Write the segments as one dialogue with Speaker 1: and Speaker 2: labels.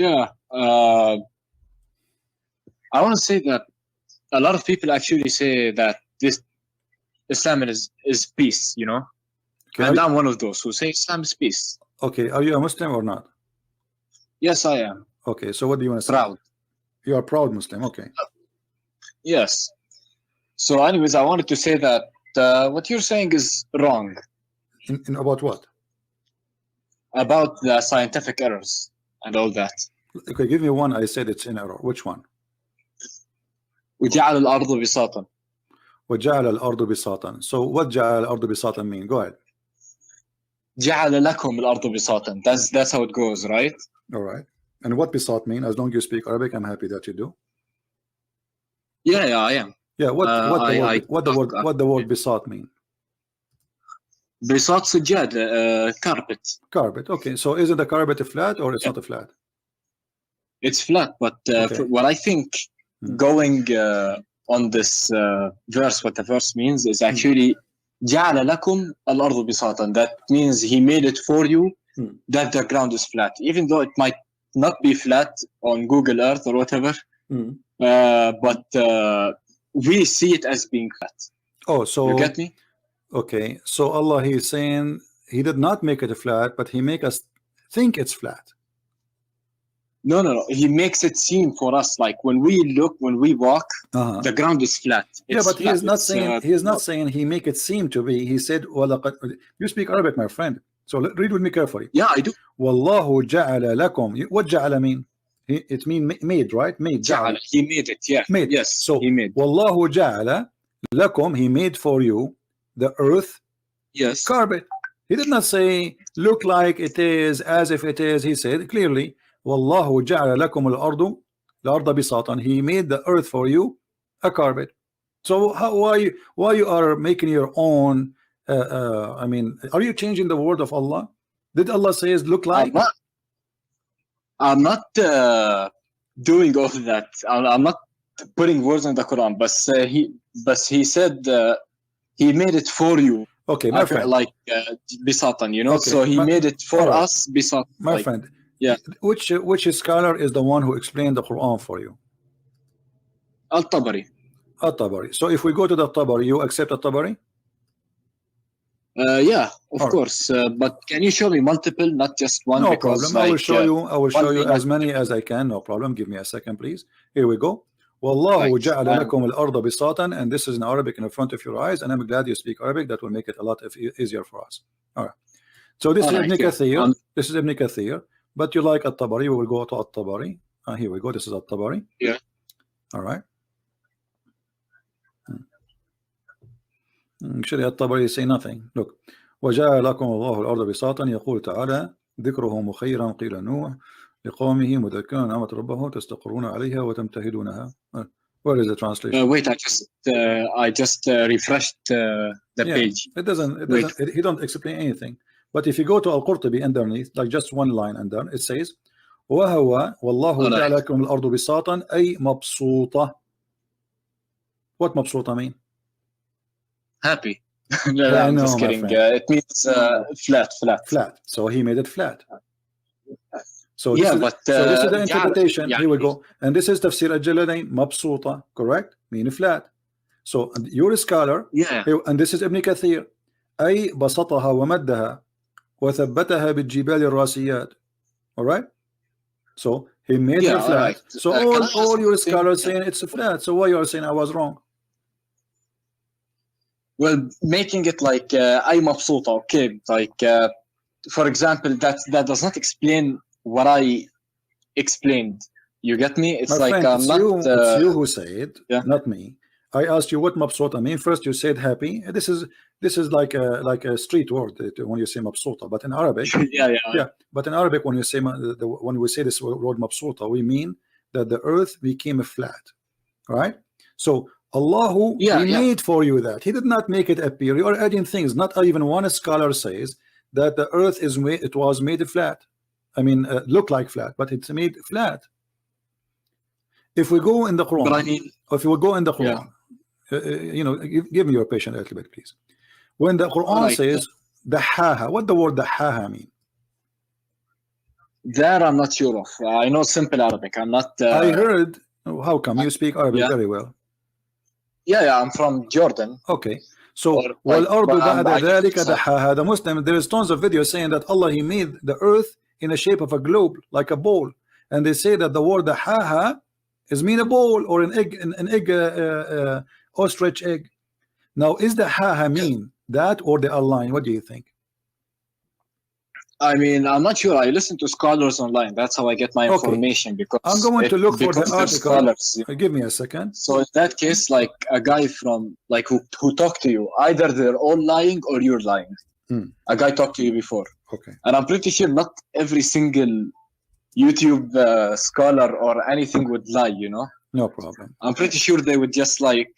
Speaker 1: Yeah. I want to say that a lot of people actually say that this Islam is peace, you know,
Speaker 2: Okay,
Speaker 1: and I'm one of those who say Islam is peace.
Speaker 2: okay, are you a Muslim or not?
Speaker 1: Yes, I am.
Speaker 2: Okay, so what do you want to say?
Speaker 1: Proud.
Speaker 2: You are a proud Muslim. Okay.
Speaker 1: Yes. So, anyways, I wanted to say that what you're saying is wrong
Speaker 2: In about what?
Speaker 1: about the scientific errors and all that.
Speaker 2: Okay, give me one. I said it's in error. Which one?
Speaker 1: وجعل الأرض بساطا.
Speaker 2: وجعل الأرض بساطا. So what جعل الأرض بساطا mean? Go ahead.
Speaker 1: جعل لكم الأرض بساطا. That's how it goes, right?
Speaker 2: All right. And what bisat mean? As long as you speak Arabic, I'm happy that you do.
Speaker 1: Yeah, I am.
Speaker 2: Yeah. What the word bisat mean?
Speaker 1: بساط سجاد, carpet.
Speaker 2: Carpet. Okay. So is it a carpet flat or it's not a flat?
Speaker 1: It's flat, but
Speaker 2: Okay.
Speaker 1: what I think going on this verse, what the verse means is actually جعل لكم الأرض بساطا. That means he made it for you that the ground is flat, even though it might not be flat on Google Earth or whatever. But we see it as being flat.
Speaker 2: Oh, so
Speaker 1: you get me?
Speaker 2: Okay. So Allah, He is saying He did not make it flat, but He make us think it's flat.
Speaker 1: No. He makes it seem for us like when we look, when we walk, the ground is flat.
Speaker 2: Yeah, but He is not saying He is not saying He make it seem to be. He said, you speak Arabic, my friend. So read with me carefully.
Speaker 1: Yeah, I do.
Speaker 2: Wallahu ja'ala lakum. What ja'ala mean? It mean made, right? Made.
Speaker 1: Ja'ala. He made it. Yeah.
Speaker 2: Made.
Speaker 1: Yes.
Speaker 2: So
Speaker 1: he made.
Speaker 2: Wallahu ja'ala lakum. He made for you the earth.
Speaker 1: Yes.
Speaker 2: Carpet. He did not say look like it is, as if it is. He said clearly, Wallahu ja'ala lakum al-arda bisatan. He made the earth for you a carpet. So why you are making your own? I mean, are you changing the word of Allah? Did Allah say look like?
Speaker 1: I'm not doing all of that. I'm not putting words in the Quran, but he said he made it for you.
Speaker 2: Okay, my friend.
Speaker 1: Like bisatan, you know.
Speaker 2: Okay,
Speaker 1: so he made it for us bisatan.
Speaker 2: My
Speaker 1: like,
Speaker 2: friend.
Speaker 1: Yeah.
Speaker 2: Which scholar is the one who explained the Quran for you?
Speaker 1: Al-Tabari.
Speaker 2: Al-Tabari. So if we go to the Tabari, you accept Al-Tabari?
Speaker 1: Yeah, of course. But can you show me multiple, not just one?
Speaker 2: No
Speaker 1: because,
Speaker 2: problem. I will show you. I will show you as
Speaker 1: like,
Speaker 2: many as I can. No problem. Give me a second, please. Here we go. Wallahu ja'ala lakum al-arda bisatan, and this is in Arabic in front of your eyes. And I'm glad you speak Arabic. That will make it a lot easier for us. All right. So this is Ibn Kathir. This is Ibn Kathir. But you like At-Tabari. We will go to At-Tabari. Here we go. This is At-Tabari.
Speaker 1: Yeah.
Speaker 2: All right. Actually, At-Tabari say nothing. Look. وجعل لكم الله الأرض بساطا يقول تعالى ذكره مخيرا قيل نوح لقومه مذكرا نعمة ربه تستقرون عليها وتمتهدونها. Where is the translation?
Speaker 1: Wait, I just refreshed the page.
Speaker 2: It doesn't. He don't explain anything. But if you go to Al-Qurtubi underneath, like just one line under, it says وهو والله جعل لكم الأرض بساطا أي مبسوطة. What مبسوطة mean?
Speaker 1: Happy. No, I'm just kidding. It means flat.
Speaker 2: So he made it flat. So
Speaker 1: this
Speaker 2: is the interpretation. Here we go. And this is Tafsir al-Jalalain, mabsuta, correct? Meaning flat. So you're a scholar.
Speaker 1: Yeah.
Speaker 2: And this is Ibn Kathir. أي بسطها ومدها وثبتها بالجبال الراسيات. All right? So he made it flat. Right. So all your scholars saying it's flat. So why you are saying I was wrong?
Speaker 1: Well, making it like أي مبسوطة, okay, like for example, that does not explain what I explained. You get me? It's
Speaker 2: My
Speaker 1: like
Speaker 2: friend,
Speaker 1: it's
Speaker 2: you who say it, not me. I asked you what mabsuta mean. First, you said happy. This is like a street word when you say mabsuta, but in Arabic, yeah. But in Arabic, when you say when we say this word mabsuta, we mean that the earth became flat, right? So Allah He made for you that. He did not make it appear. You are adding things. Not even one scholar says that the earth was made flat. I mean, look like flat, but it's made flat. If we go in the Quran, if we go in the Quran, you know, give me your patience a little bit, please. When the Quran says the haha, what the word the haha mean?
Speaker 1: That I'm not sure of. I know simple Arabic. I'm not.
Speaker 2: I heard. How come you speak Arabic very well?
Speaker 1: Yeah, I'm from Jordan.
Speaker 2: Okay. So والأرض بعد ذلك دحاها. The Muslim, there is tons of videos saying that Allah, He made the earth in the shape of a globe, like a bowl, and they say that the word دحاها is mean a bowl or an egg, an egg, ostrich egg. Now, is the haha mean that, or they are lying? What do you think?
Speaker 1: I mean, I'm not sure. I listen to scholars online. That's how I get my information. Because
Speaker 2: I'm going to look for the article.
Speaker 1: Scholars,
Speaker 2: give me a second.
Speaker 1: So in that case, like a guy from like who talked to you, either they're all lying or you're lying. A guy talked to you before.
Speaker 2: Okay.
Speaker 1: And I'm pretty sure not every single YouTube scholar or anything would lie. You know.
Speaker 2: No problem.
Speaker 1: I'm pretty sure they would just like.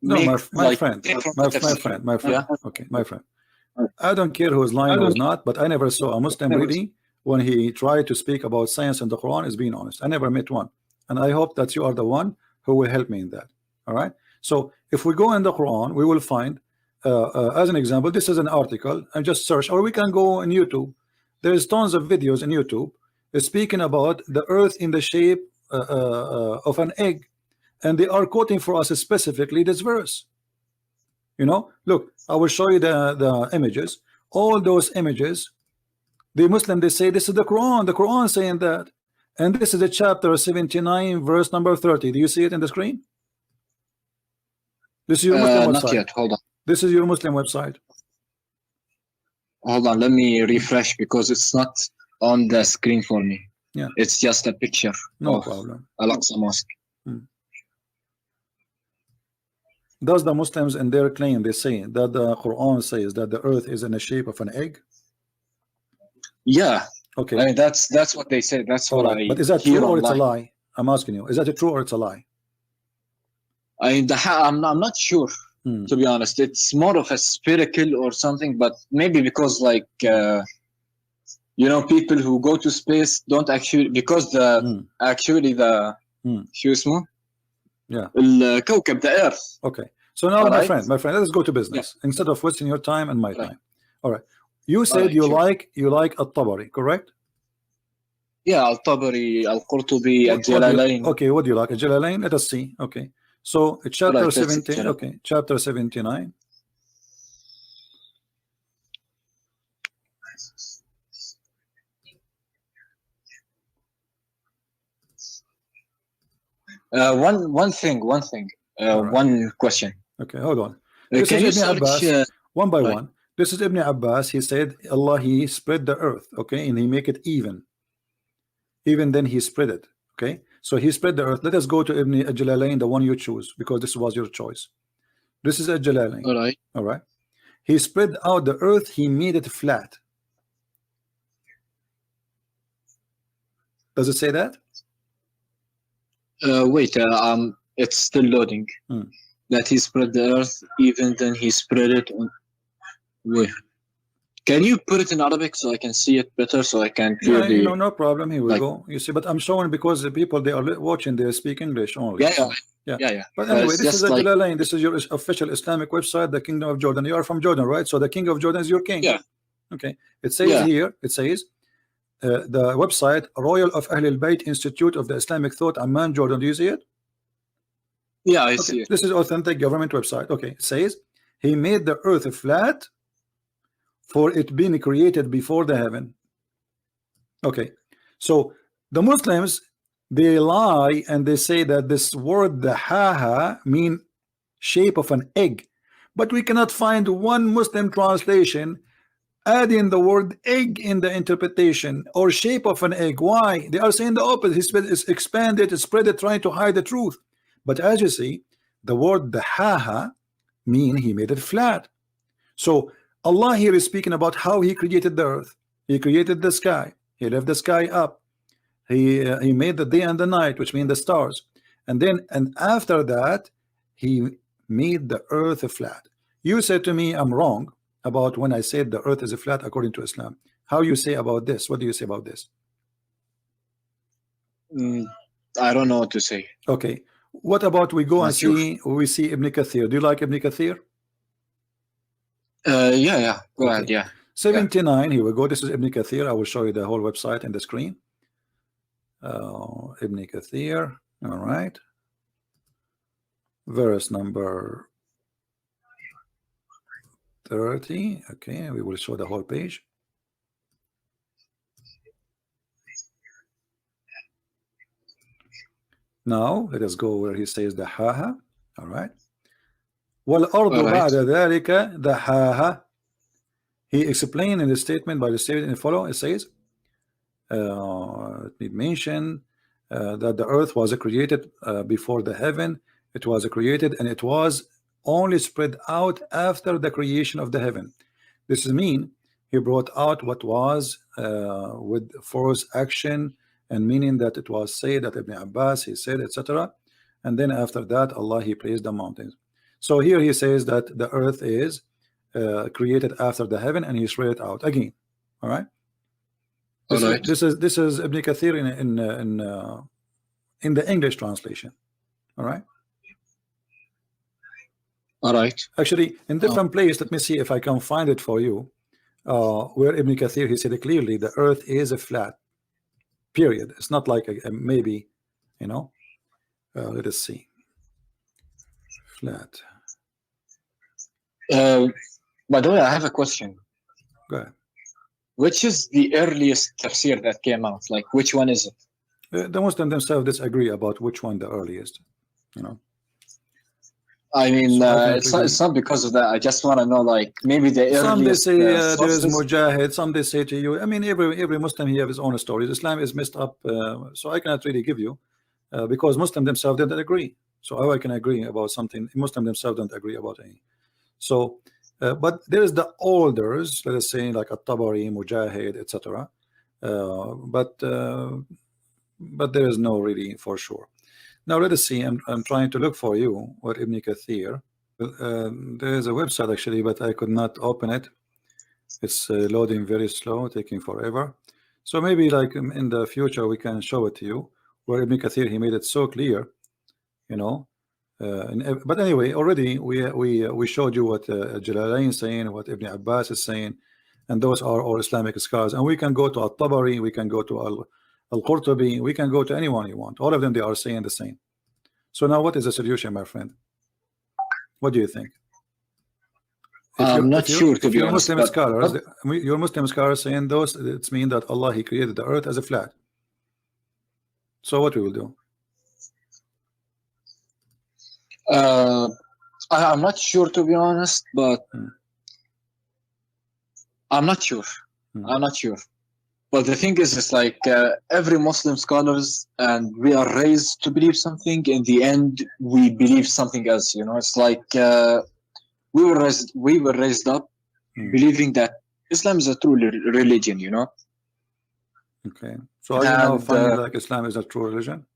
Speaker 2: No, my friend. Yeah. Okay, my friend. I don't care who's lying or who's not, but I never saw a Muslim really when he tried to speak about science and the Quran is being honest. I never met one, and I hope that you are the one who will help me in that. All right. So if we go in the Quran, we will find, as an example, this is an article. I just search, or we can go on YouTube. There's tons of videos on YouTube speaking about the earth in the shape of an egg, and they are quoting for us specifically this verse. You know, look, I will show you the images. All those images, the Muslim, they say this is the Quran saying that, and this is a chapter 79 verse number 30. Do you see it in the screen? This is your Muslim website.
Speaker 1: Not yet. Hold on.
Speaker 2: This is your Muslim website.
Speaker 1: Hold on, let me refresh because it's not on the screen for me.
Speaker 2: Yeah,
Speaker 1: it's just a picture.
Speaker 2: No problem.
Speaker 1: Al-Aqsa Mosque.
Speaker 2: Does the Muslims in their claim, they say that the Quran says that the earth is in the shape of an egg?
Speaker 1: Yeah.
Speaker 2: Okay.
Speaker 1: I mean, that's what they say. That's what I.
Speaker 2: But is that true or it's a lie? I'm asking you. Is that a true or it's a lie?
Speaker 1: I'm not sure. To be honest, it's more of a spiritual or something. But maybe because like you know, people who go to space don't actually because the actually the excuse me.
Speaker 2: Yeah.
Speaker 1: الكوكب, the earth.
Speaker 2: Okay. So now, my friend, let's go to business instead of wasting your time and my time. All right. You said you like Al-Tabari, correct?
Speaker 1: Yeah, Al-Tabari, Al-Qurtubi, Al-Jalalain.
Speaker 2: Okay, what do you like? Al-Jalalain? Let us see. Okay. So chapter 17. Okay, chapter 79.
Speaker 1: One thing. One question.
Speaker 2: Okay, hold on. This is Ibn Abbas, one by one. This is Ibn Abbas. He said Allah, He spread the earth, okay, and He make it even. Even then He spread it. Okay, so He spread the earth. Let us go to Ibn Jalalain, the one you choose, because this was your choice. This is Jalalain. All right. He spread out the earth. He made it flat. Does it say that?
Speaker 1: Wait, it's still loading. That He spread the earth, even then He spread it. Wait, can you put it in Arabic so I can see it better, so I can clearly?
Speaker 2: No problem. Here we go. You see, but I'm showing because the people they are watching, they speak English only.
Speaker 1: Yeah.
Speaker 2: But anyway, this is Jalalain. This is your official Islamic website, the Kingdom of Jordan. You are from Jordan, right? So the King of Jordan is your king.
Speaker 1: Yeah.
Speaker 2: Okay. It says here. It says. The website Royal of Ahl al-Bayt Institute of the Islamic Thought, Amman, Jordan. Do you see it?
Speaker 1: Yeah, I see it.
Speaker 2: This is authentic government website. Okay, it says He made the earth flat for it being created before the heaven. Okay, so the Muslims, they lie and they say that this word the haha mean shape of an egg, but we cannot find one Muslim translation adding the word egg in the interpretation or shape of an egg. Why? They are saying the opposite. It's expanded, it's spread it, trying to hide the truth. But as you see, the word the haha mean He made it flat. So Allah here is speaking about how He created the earth. He created the sky. He left the sky up. He made the day and the night, which mean the stars. And after that, He made the earth flat. You said to me, I'm wrong about when I said the earth is flat according to Islam. How you say about this? What do you say about this?
Speaker 1: I don't know what to say.
Speaker 2: Okay. What about we go and see Ibn Kathir? Do you like Ibn Kathir?
Speaker 1: Yeah. Go ahead. Yeah.
Speaker 2: 79. Here we go. This is Ibn Kathir. I will show you the whole website in the screen. Ibn Kathir. All right. Verse number 30. Okay, we will show the whole page. Now let us go where he says the haha. All right. وَالْأَرْضُ بَعْدَ ذَلِكَ دَحَاهَا. He explained in the statement by the statement in the follow. It says, let me mention that the earth was created before the heaven. It was created and it was only spread out after the creation of the heaven. This is mean he brought out what was with force action, and meaning that it was said that Ibn Abbas he said, etc. And then after that Allah he placed the mountains. So here he says that the earth is created after the heaven and he spread it out again. All right. This is Ibn Kathir in the English translation. All right.
Speaker 1: All right.
Speaker 2: Actually, in different place, let me see if I can find it for you. Where Ibn Kathir he said clearly the earth is a flat. Period. It's not like a maybe, you know. Let us see. Flat.
Speaker 1: By the way, I have a question.
Speaker 2: Go ahead.
Speaker 1: Which is the earliest tafsir that came out? Like, which one is it?
Speaker 2: The Muslims themselves disagree about which one the earliest. You know.
Speaker 1: I mean, so it's not because of that. I just want to know, like, maybe the earliest.
Speaker 2: Some they say there is Mujahid. Some they say to you. I mean, every Muslim he have his own stories. Islam is messed up, so I cannot really give you because Muslims themselves didn't agree. So how I can agree about something Muslims themselves don't agree about any. So, but there is the elders, let us say like At-Tabari, Mujahid, etc. But there is no really for sure. Now let us see. I'm trying to look for you what Ibn Kathir. There is a website actually, but I could not open it. It's loading very slow, taking forever. So maybe like in the future we can show it to you where Ibn Kathir he made it so clear, you know. But anyway, already we showed you what Jalalain is saying, what Ibn Abbas is saying, and those are all Islamic scholars. And we can go to At-Tabari, we can go to Al-Qurtubi, we can go to anyone you want. All of them they are saying the same. So now what is the solution, my friend? What do you think?
Speaker 1: I'm not sure, to be honest.
Speaker 2: Muslim scholars, your Muslim scholars saying those, it's mean that Allah he created the earth as a flat. So what we will do?
Speaker 1: I'm not sure, to be honest, but I'm not sure. I'm not sure. But the thing is, it's like every Muslim scholars, and we are raised to believe something. In the end, we believe something else. You know, it's like we were raised up believing that Islam is a true religion. You know.
Speaker 2: Okay. So are you now finding like Islam is a true religion?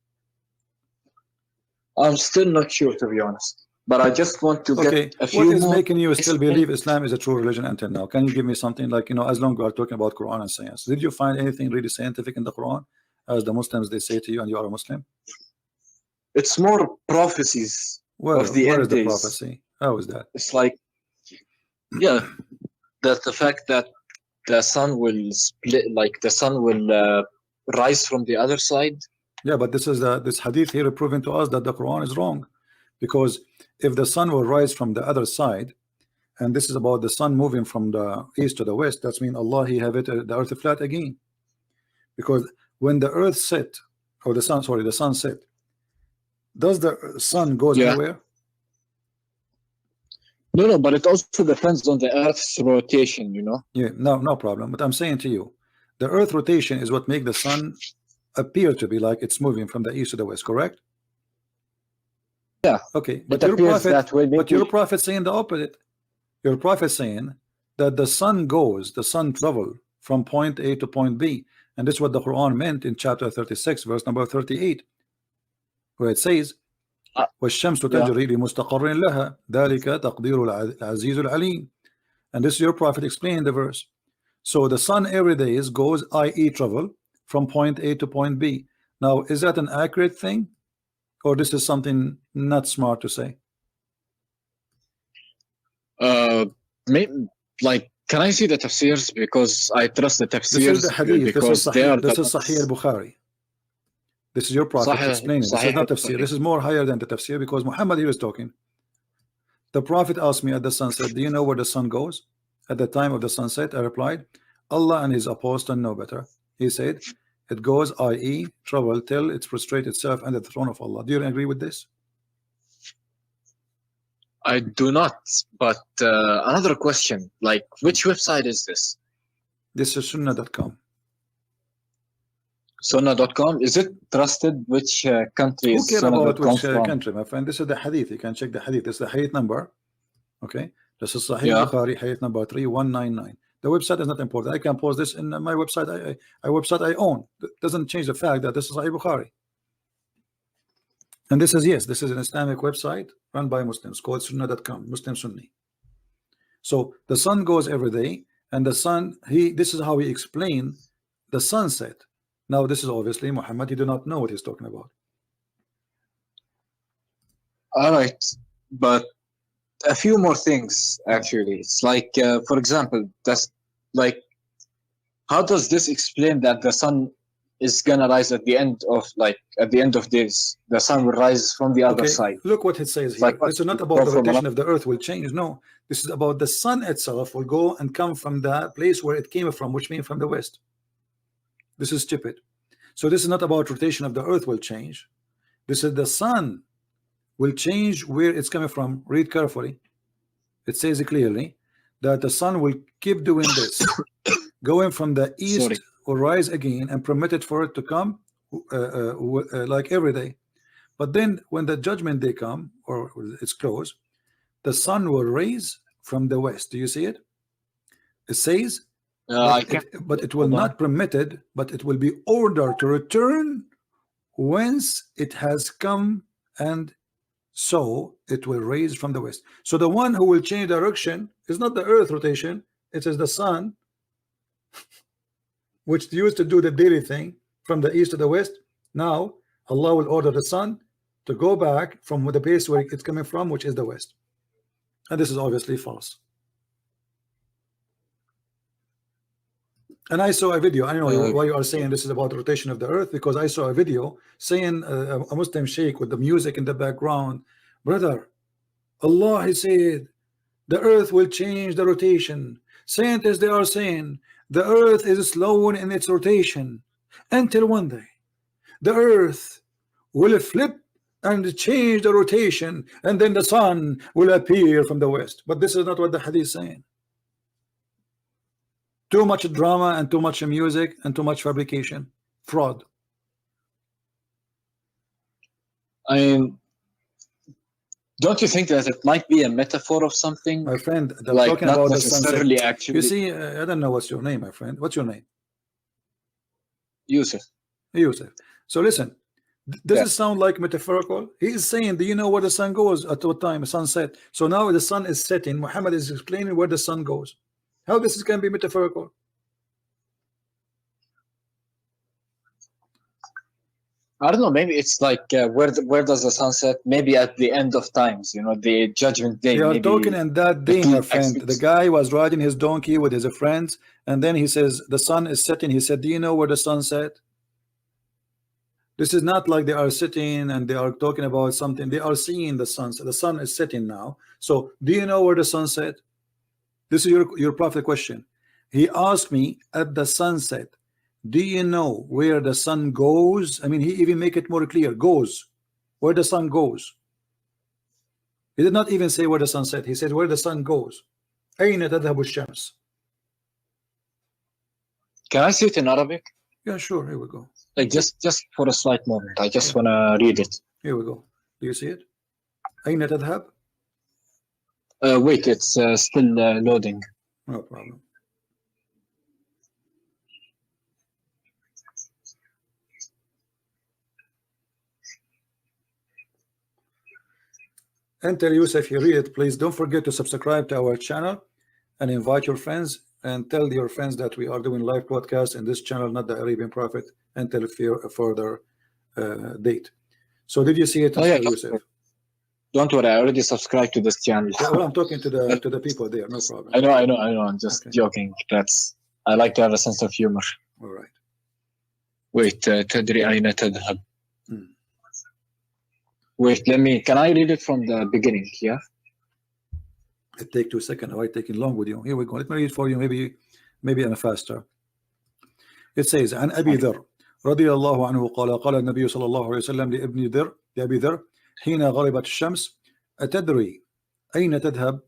Speaker 1: I'm still not sure, to be honest. But I just want to get a few more.
Speaker 2: What is making you still believe Islam is a true religion until now? Can you give me something like, you know, as long as we are talking about Quran and science, did you find anything really scientific in the Quran, as the Muslims they say to you, and you are a Muslim?
Speaker 1: It's more prophecies of the end days. What is the
Speaker 2: prophecy? How is that?
Speaker 1: It's like, yeah, that the fact that the sun will split, like the sun will rise from the other side.
Speaker 2: Yeah, but this is this hadith here proving to us that the Quran is wrong, because if the sun will rise from the other side, and this is about the sun moving from the east to the west, that's mean Allah he have it the earth flat again, because when the earth set, or the sun, sorry, the sun set, does the sun goes anywhere?
Speaker 1: No, but it also depends on the earth's rotation, you know.
Speaker 2: Yeah, no problem. But I'm saying to you, the earth rotation is what make the sun appear to be like it's moving from the east to the west, correct?
Speaker 1: Yeah.
Speaker 2: Okay, but your prophet saying the opposite. Your prophet saying that the sun travel from point A to point B, and this is what the Quran meant in chapter 36, verse number 38, where it says, وَالشَّمْسُ تَجْرِي لِمُسْتَقَرٍ لَهَا ذَلِكَ تَقْدِيرُ الْعَزِيزُ الْعَلِيمُ. And this is your prophet explaining the verse. So the sun every day goes, i.e. travel from point A to point B. Now, is that an accurate thing, or this is something not smart to say?
Speaker 1: Maybe, like, Can I see the tafsirs? Because I trust the tafsirs.
Speaker 2: This is the hadith.
Speaker 1: Because
Speaker 2: this is Sahih al-Bukhari. This is your prophet explaining. This is not tafsir. This is more higher than the tafsir, because Muhammad here is talking. The prophet asked me at the sunset, do you know where the sun goes? At the time of the sunset, I replied, Allah and his apostle know better. He said, it goes, i.e., travel till it prostrates itself under the throne of Allah. Do you agree with this?
Speaker 1: I do not. But another question, like, which website is this?
Speaker 2: This is sunnah.com.
Speaker 1: Sunnah.com, is it trusted? Which country is
Speaker 2: Who cares about which
Speaker 1: from?
Speaker 2: country, my friend? This is the hadith. You can check the hadith. This is the hadith number. Okay, this is Sahih Bukhari, hadith number 3199. The website is not important. I can post this in my website. I own. That doesn't change the fact that this is Sahih Bukhari. And this is, yes, this is an Islamic website run by Muslims called sunnah.com, Muslim Sunni. So the sun goes every day, and the sun, this is how he explained the sunset. Now this is obviously Muhammad, he do not know what he's talking about.
Speaker 1: All right, but a few more things actually. It's like, for example, that's like, how does this explain that the sun is gonna rise at the end of, like, at the end of days, the sun will rise from the other side?
Speaker 2: Look what it says here.
Speaker 1: Like,
Speaker 2: this is not about the rotation of the earth will change. No, this is about the sun itself will go and come from the place where it came from, which means from the west. This is stupid. So this is not about rotation of the earth will change. This is the sun will change where it's coming from. Read carefully. It says clearly that the sun will keep doing this, going from the east will rise again and permitted for it to come like every day. But then when the judgment day come, or it's close, the sun will rise from the west. Do you see it? It says, but it will not permitted, but it will be ordered to return whence it has come, and so it will rise from the west. So the one who will change direction is not the earth rotation, it is the sun, which used to do the daily thing from the east to the west. Now Allah will order the sun to go back from the place where it's coming from, which is the west. And this is obviously false. And I saw a video. I don't know why you are saying this is about the rotation of the earth, because I saw a video saying a Muslim sheikh with the music in the background, brother, Allah has said the earth will change the rotation. Scientists, they are saying the earth is slowing in its rotation until one day the earth will flip and change the rotation, and then the sun will appear from the west. But this is not what the hadith is saying. Too much drama and too much music and too much fabrication, fraud.
Speaker 1: I mean, don't you think that it might be a metaphor of something?
Speaker 2: My friend,
Speaker 1: like,
Speaker 2: talking
Speaker 1: not
Speaker 2: about
Speaker 1: necessarily
Speaker 2: the sunset.
Speaker 1: actually.
Speaker 2: You see, I don't know what's your name, my friend. What's your name?
Speaker 1: Yusuf.
Speaker 2: Yusuf. So listen, does it sound like metaphorical? He is saying, do you know where the sun goes at what time? Sunset. So now the sun is setting. Muhammad is explaining where the sun goes. How this can be metaphorical?
Speaker 1: I don't know. Maybe it's like where does the sun set? Maybe at the end of times, you know, the judgment day.
Speaker 2: They are
Speaker 1: maybe
Speaker 2: talking in that day, my friend. The guy was riding his donkey with his friends, and then he says the sun is setting. He said, "Do you know where the sun set?" This is not like they are sitting and they are talking about something. They are seeing the sunset. The sun is setting now. So, do you know where the sun set? This is your prophet question. He asked me at the sunset, do you know where the sun goes? I mean, he even make it more clear. Goes. Where the sun goes. He did not even say where the sun set. He said where the sun goes. أين تذهب الشمس?
Speaker 1: Can I see it in Arabic?
Speaker 2: Yeah, sure. Here we go.
Speaker 1: Like just for a slight moment. I just want to read it.
Speaker 2: Here we go. Do you see it? أين تذهب?
Speaker 1: Wait, it's still loading.
Speaker 2: No problem. Enter Yusuf, you read it, please. Don't forget to subscribe to our channel and invite your friends, and tell your friends that we are doing live broadcast in this channel, not the Arabian Prophet, until a further date. So did you see it?
Speaker 1: Oh, yeah,
Speaker 2: Yusuf?
Speaker 1: Don't worry, I already subscribed to this channel.
Speaker 2: Yeah, well, I'm talking to the people there. No problem.
Speaker 1: I know. I'm just joking. I like to have a sense of humor.
Speaker 2: All right.
Speaker 1: Wait, تدري أين تذهب? Wait, can I read it from the beginning? Yeah.
Speaker 2: It take 2 seconds. Why taking long with you? Here we go. Let me read for you. Maybe I'm faster. It says عن أبي ذر رضي الله عنه قال قال النبي صلى الله عليه وسلم لأبي ذر حين غربت الشمس أتدري أين تذهب؟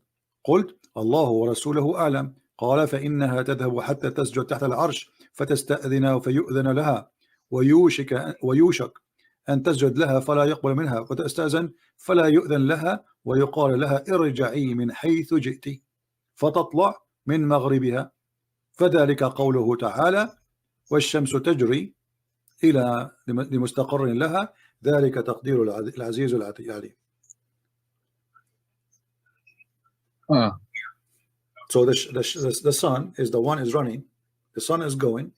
Speaker 2: قلت الله ورسوله أعلم. قال فإنها تذهب حتى تسجد تحت العرش فتستأذن فيؤذن لها ويوشك أن تسجد لها فلا يقبل منها وتستأذن فلا يؤذن لها ويقال لها ارجعي من حيث جئت فتطلع من مغربها فذلك قوله تعالى والشمس تجري إلى لمستقر لها ذلك تقدير العزيز العليم. So the sun is the one is running, the sun is going,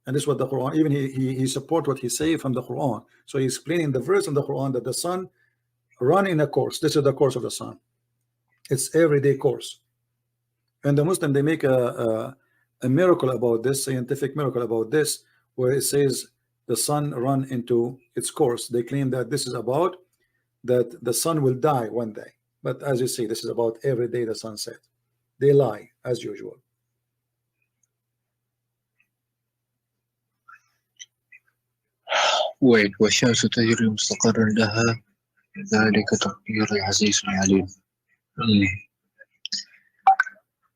Speaker 2: and this is what the Quran, even he support what he say from the Quran. So he's explaining the verse in the Quran that the sun run in a course. This is the course of the sun. It's everyday course. And the Muslim, they make a miracle about this, scientific miracle about this, where it says the sun run into its course. They claim that this is about that the sun will die one day. But as you see, this is about every day the sun set. They lie as usual.
Speaker 1: Wait, والشمس تجري مستقر لها ذلك تقدير العزيز العليم.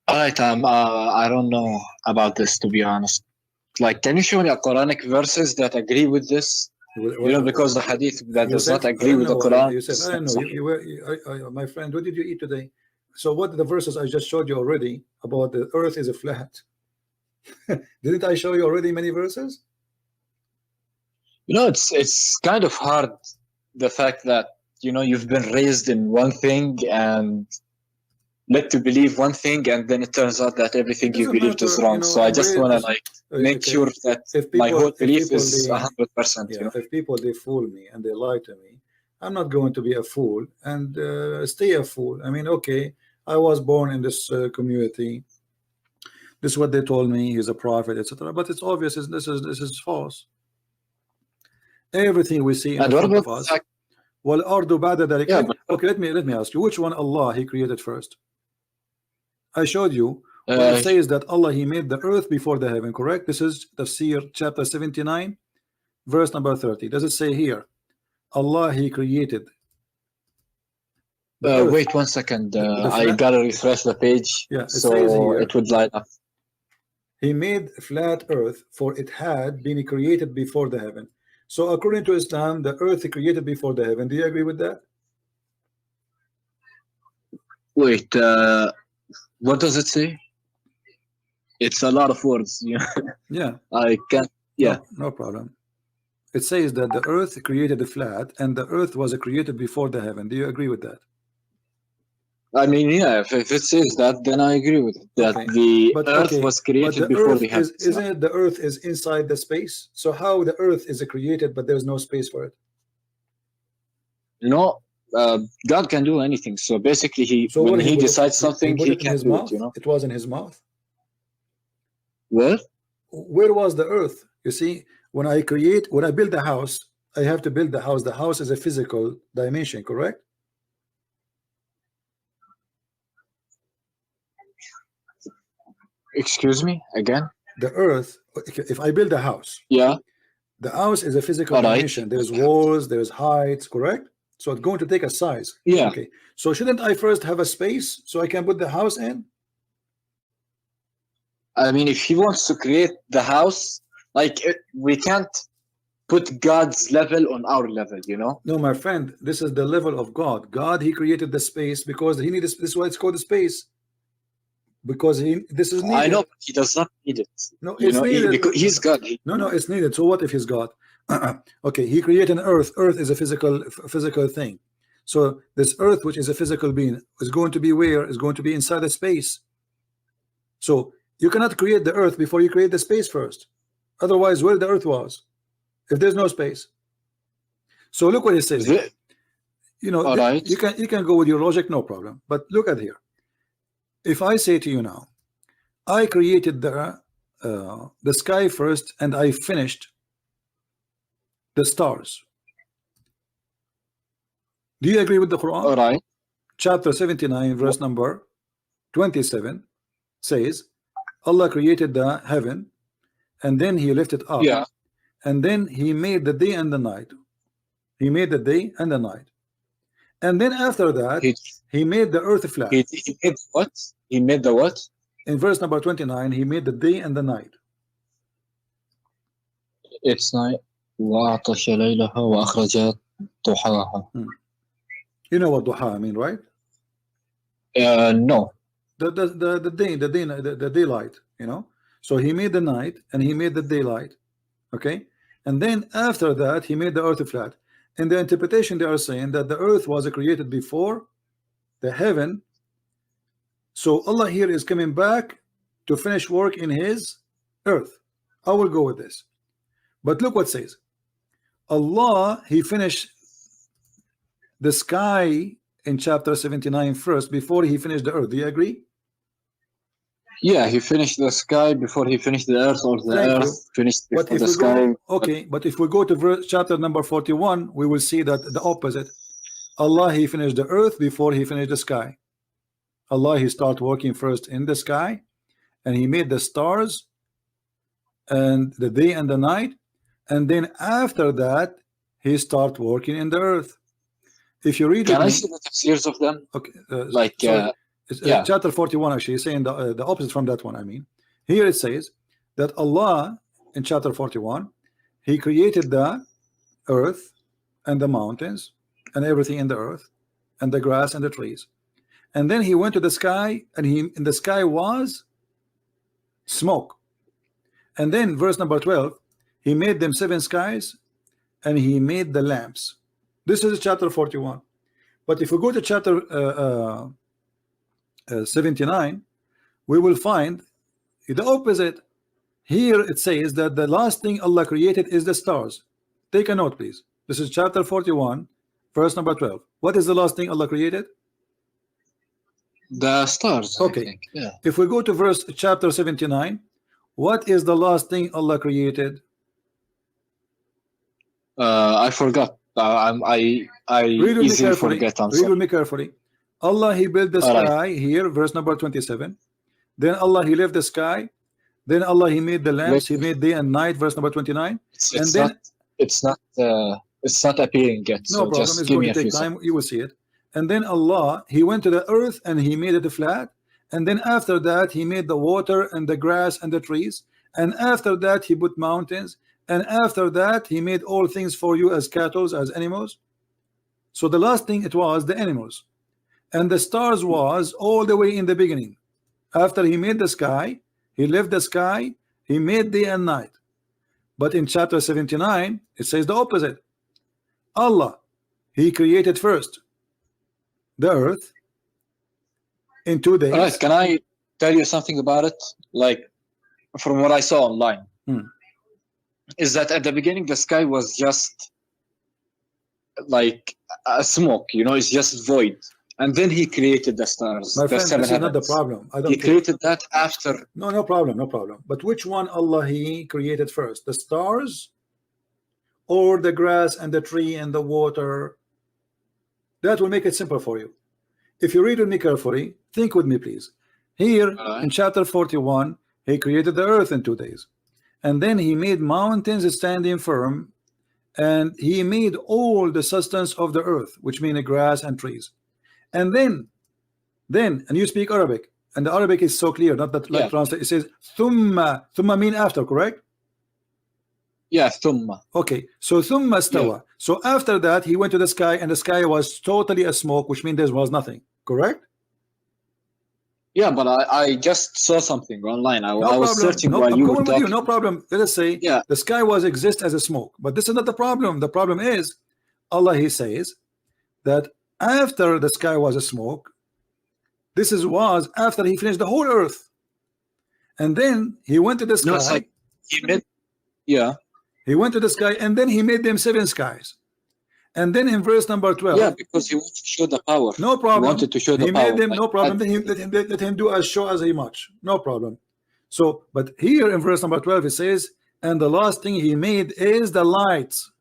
Speaker 1: Alright, I don't know about this, to be honest. Like, can you show me a Quranic verses that agree with this? You know, because the hadith that does not agree with the Quran.
Speaker 2: You said, I don't know. My friend, what did you eat today? So what the verses I just showed you already about the earth is a flat. Didn't I show you already many verses?
Speaker 1: You know, it's kind of hard, the fact that, you know, you've been raised in one thing and led to believe one thing, and then it turns out that everything you believed is wrong. You know, so I just want to make sure that my whole belief is 100%.
Speaker 2: Yeah,
Speaker 1: you know?
Speaker 2: If people, they fool me and they lie to me, I'm not going to be a fool and stay a fool. I mean, okay, I was born in this community. This is what they told me. He's a prophet, etc. But it's obvious this is false. Everything we see in front of us. Well, okay, let me ask you, which one Allah he created first? I showed you. It says that Allah he made the earth before the heaven, correct? This is Tafsir chapter 79, verse number 30. Does it say here, Allah he created?
Speaker 1: Wait 1 second. I gotta refresh the page.
Speaker 2: Yeah,
Speaker 1: so it would light up.
Speaker 2: He made flat earth, for it had been created before the heaven. So according to Islam, the earth is created before the heaven. Do you agree with that?
Speaker 1: Wait, what does it say? It's a lot of words.
Speaker 2: Yeah.
Speaker 1: I can't. Yeah.
Speaker 2: No problem. It says that the earth created the flat, and the earth was created before the heaven. Do you agree with that?
Speaker 1: I mean, yeah. If it says that, then I agree with it. That the earth was created before the heaven.
Speaker 2: Isn't it the earth is inside the space? So how the earth is created, but there's no space for it?
Speaker 1: No, God can do anything. So basically, when he decides something, he can do it. You know,
Speaker 2: it was in his mouth.
Speaker 1: What?
Speaker 2: Where was the earth? You see, when I build a house, I have to build the house. The house is a physical dimension, correct?
Speaker 1: Excuse me again?
Speaker 2: The earth, if I build a house,
Speaker 1: yeah,
Speaker 2: the house is a physical dimension. There's walls, there's heights, correct? So it's going to take a size.
Speaker 1: Yeah.
Speaker 2: Okay. So shouldn't I first have a space so I can put the house in?
Speaker 1: I mean, if he wants to create the house, we can't put God's level on our level, you know?
Speaker 2: No, my friend, this is the level of God. God, he created the space because he needed. This is why it's called the space. Because this is needed.
Speaker 1: I know, but he does not need it.
Speaker 2: No, it's needed.
Speaker 1: Because he's God.
Speaker 2: No, it's needed. So what if he's God? Okay, he created an earth. Earth is a physical thing. So this earth, which is a physical being, is going to be where? Is going to be inside the space. So you cannot create the earth before you create the space first. Otherwise, where the earth was, if there's no space. So look what it says. you know,
Speaker 1: right.
Speaker 2: you can go with your logic, no problem. But look at here. If I say to you now, I created the sky first, and I finished the stars. Do you agree with the Quran?
Speaker 1: All right.
Speaker 2: Chapter 79, verse number 27 says, Allah created the heaven, and then He lifted up,
Speaker 1: Yeah.
Speaker 2: and then He made the day and the night. He made the day and the night, and then after that He made the earth flat.
Speaker 1: He made what? He made the what?
Speaker 2: In verse number 29, He made the day and the night.
Speaker 1: It's night. وَأَغْطَشَ لَيْلَهَا وَأَخْرَجَ ضُحَاهَا.
Speaker 2: You know what duha mean, right?
Speaker 1: No.
Speaker 2: The daylight, you know. So He made the night and He made the daylight, okay, and then after that He made the earth flat. In the interpretation, they are saying that the earth was created before the heaven. So Allah here is coming back to finish work in His earth. I will go with this, but look what it says. Allah, He finished the sky in chapter 79 first before He finished the earth. Do you agree?
Speaker 1: Yeah, He finished the sky before He finished the earth, or the earth finished before the sky.
Speaker 2: Okay, but if we go to verse, chapter number 41, we will see that the opposite. Allah, He finished the earth before He finished the sky. Allah, He started working first in the sky, and He made the stars and the day and the night, and then after that He started working in the earth. If you read,
Speaker 1: can I see the tafsirs of them?
Speaker 2: Okay,
Speaker 1: like yeah,
Speaker 2: chapter 41 actually is saying the opposite from that one. I mean, here it says that Allah in chapter 41, He created the earth and the mountains and everything in the earth and the grass and the trees, and then He went to the sky, and in the sky was smoke. And then verse number 12, He made them 7 skies, and He made the lamps. This is chapter 41. But if we go to chapter 79, we will find the opposite. Here it says that the last thing Allah created is the stars. Take a note, please. This is chapter 41, verse number 12. What is the last thing Allah created?
Speaker 1: The stars.
Speaker 2: Okay.
Speaker 1: I think. Yeah.
Speaker 2: If we go to verse chapter 79, what is the last thing Allah created?
Speaker 1: I forgot. I easily forget.
Speaker 2: Read with me carefully. Allah, He built the sky here, verse number 27. Then Allah, He left the sky. Then Allah, He made the lamps. He made day and night, verse number 29.
Speaker 1: It's not appearing yet.
Speaker 2: No
Speaker 1: so
Speaker 2: problem.
Speaker 1: just
Speaker 2: It's
Speaker 1: give
Speaker 2: going
Speaker 1: me
Speaker 2: to take time. You will see it. And then Allah, He went to the earth and He made it flat. And then after that, He made the water and the grass and the trees. And after that, He put mountains. And after that, He made all things for you as cattle, as animals. So the last thing, it was the animals. And the stars was all the way in the beginning. After He made the sky, He left the sky, He made day and night. But in chapter 79, it says the opposite. Allah, He created first the earth in 2 days.
Speaker 1: All right, can I tell you something about it? Like, from what I saw online, is that at the beginning the sky was just like a smoke, you know, it's just void. And then He created the stars.
Speaker 2: My friend, this is not the problem.
Speaker 1: He created that after.
Speaker 2: No problem, no problem. But which one Allah He created first? The stars or the grass and the tree and the water? That will make it simple for you. If you read with me carefully, think with me, please. Here in chapter 41, He created the earth in 2 days. And then He made mountains standing firm, and He made all the sustenance of the earth, which mean the grass and trees. And then, and you speak Arabic, and the Arabic is so clear, not that like translate. It says thumma. Thumma mean after, correct?
Speaker 1: Yeah, thumma.
Speaker 2: Okay, so thumma stawa. Yeah. So after that, He went to the sky, and the sky was totally a smoke, which means there was nothing, correct?
Speaker 1: Yeah, but I just saw something online. I was searching while you were talking.
Speaker 2: No problem. Let us say the sky was exist as a smoke, but this is not the problem. The problem is Allah, He says that after the sky was a smoke, this was after He finished the whole earth, and then He went to the sky.
Speaker 1: No, it's like He went to the sky,
Speaker 2: and then He made them 7 skies, And then in verse number 12,
Speaker 1: yeah, because he wanted to show the power.
Speaker 2: no problem.
Speaker 1: He wanted to show the
Speaker 2: he
Speaker 1: power.
Speaker 2: made them, no problem. Let him do as show as he much, no problem. So, but here in verse number 12 it says, and the last thing he made is the lights,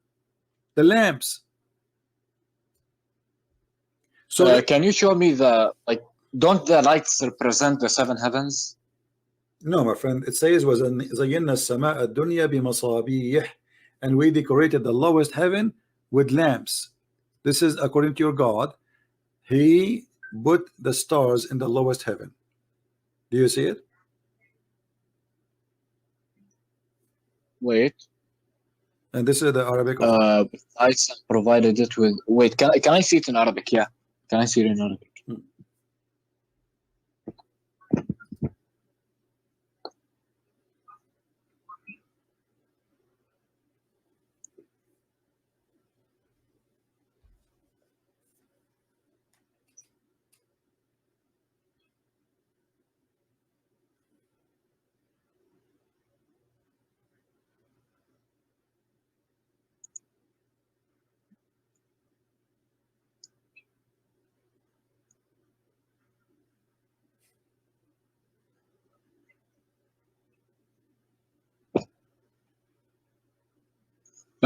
Speaker 2: the lamps. So
Speaker 1: can you show me the, like, don't the lights represent the 7 heavens?
Speaker 2: no, my friend, it says was زينا السماء الدنيا بمصابيح, and we decorated the lowest heaven with lamps. This is according to your God. He put the stars in the lowest heaven. Do you see it?
Speaker 1: Wait.
Speaker 2: And this is the Arabic.
Speaker 1: Lights provided it with. Wait, can I see it in Arabic? Yeah, can I see it in Arabic?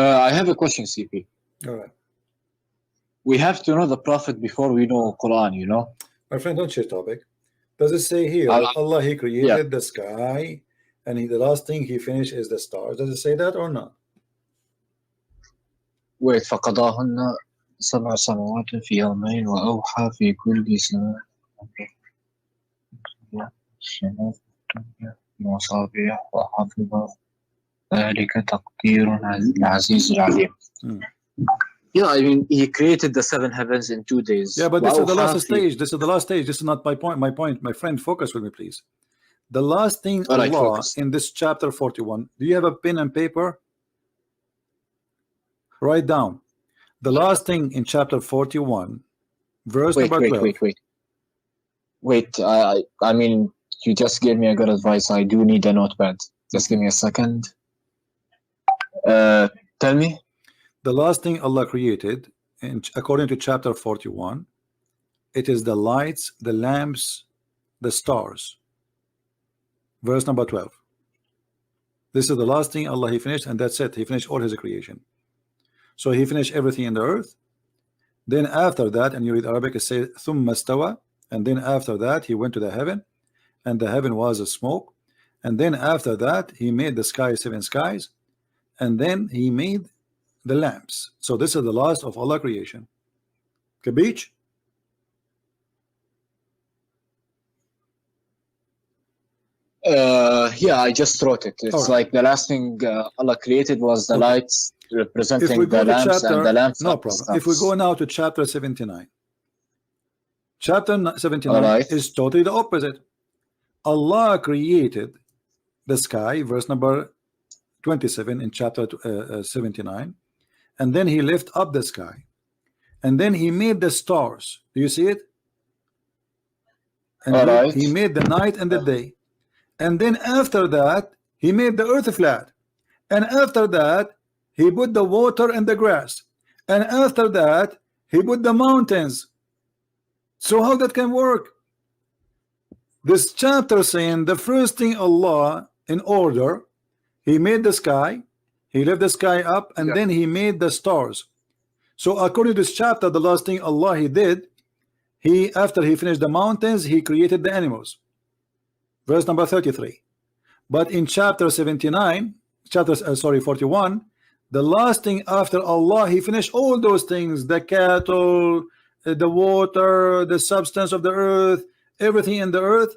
Speaker 1: I have a question, CP.
Speaker 2: All right.
Speaker 1: We have to know the Prophet before we know Quran, you know?
Speaker 2: My friend, don't change topic. Does it say here that Allah, he created the sky, and the last thing he finished is the stars? Does it say that or not?
Speaker 1: Wait, فقضاهن 7 سماوات في يومين وأوحى في كل سماء مصابيح وحفظ ذلك تقدير العزيز العليم. Yeah, I mean, he created the 7 heavens in 2 days.
Speaker 2: Yeah, but this is the last stage. This is the last stage. This is not my point. My point, my friend, focus with me, please. The last thing Allah in this chapter 41. Do you have a pen and paper? Write down. The last thing in chapter 41, verse number 12.
Speaker 1: Wait. I mean, you just gave me a good advice. I do need a notepad. Just give me a second. Tell me.
Speaker 2: The last thing Allah created, according to chapter 41, it is the lights, the lamps, the stars. Verse number 12. This is the last thing Allah he finished, and that's it. He finished all his creation. So he finished everything in the earth. Then after that, and you read Arabic, it says ثُمَّ اسْتَوَى, and then after that he went to the heaven, and the heaven was a smoke. And then after that he made the sky 7 skies, and then he made the lamps. So this is the last of Allah creation. Kabich?
Speaker 1: Yeah, I just wrote it. It's like the last thing Allah created was the lights representing the lamps, and the lamps.
Speaker 2: No problem. If we go now to chapter 79, chapter 79 is totally the opposite. Allah created the sky, verse number 27 in chapter 79, and then he lifted up the sky, and then he made the stars. Do you see it? And he made the night and the day, and then after that he made the earth flat, and after that he put the water and the grass, and after that he put the mountains. So how that can work? This chapter saying the first thing Allah in order, he made the sky, he left the sky up, and then he made the stars. So according to this chapter, the last thing Allah he did, he after he finished the mountains, he created the animals. Verse number 33. But in chapter 79, 41, the last thing after Allah he finished all those things, the cattle, the water, the substance of the earth, everything in the earth.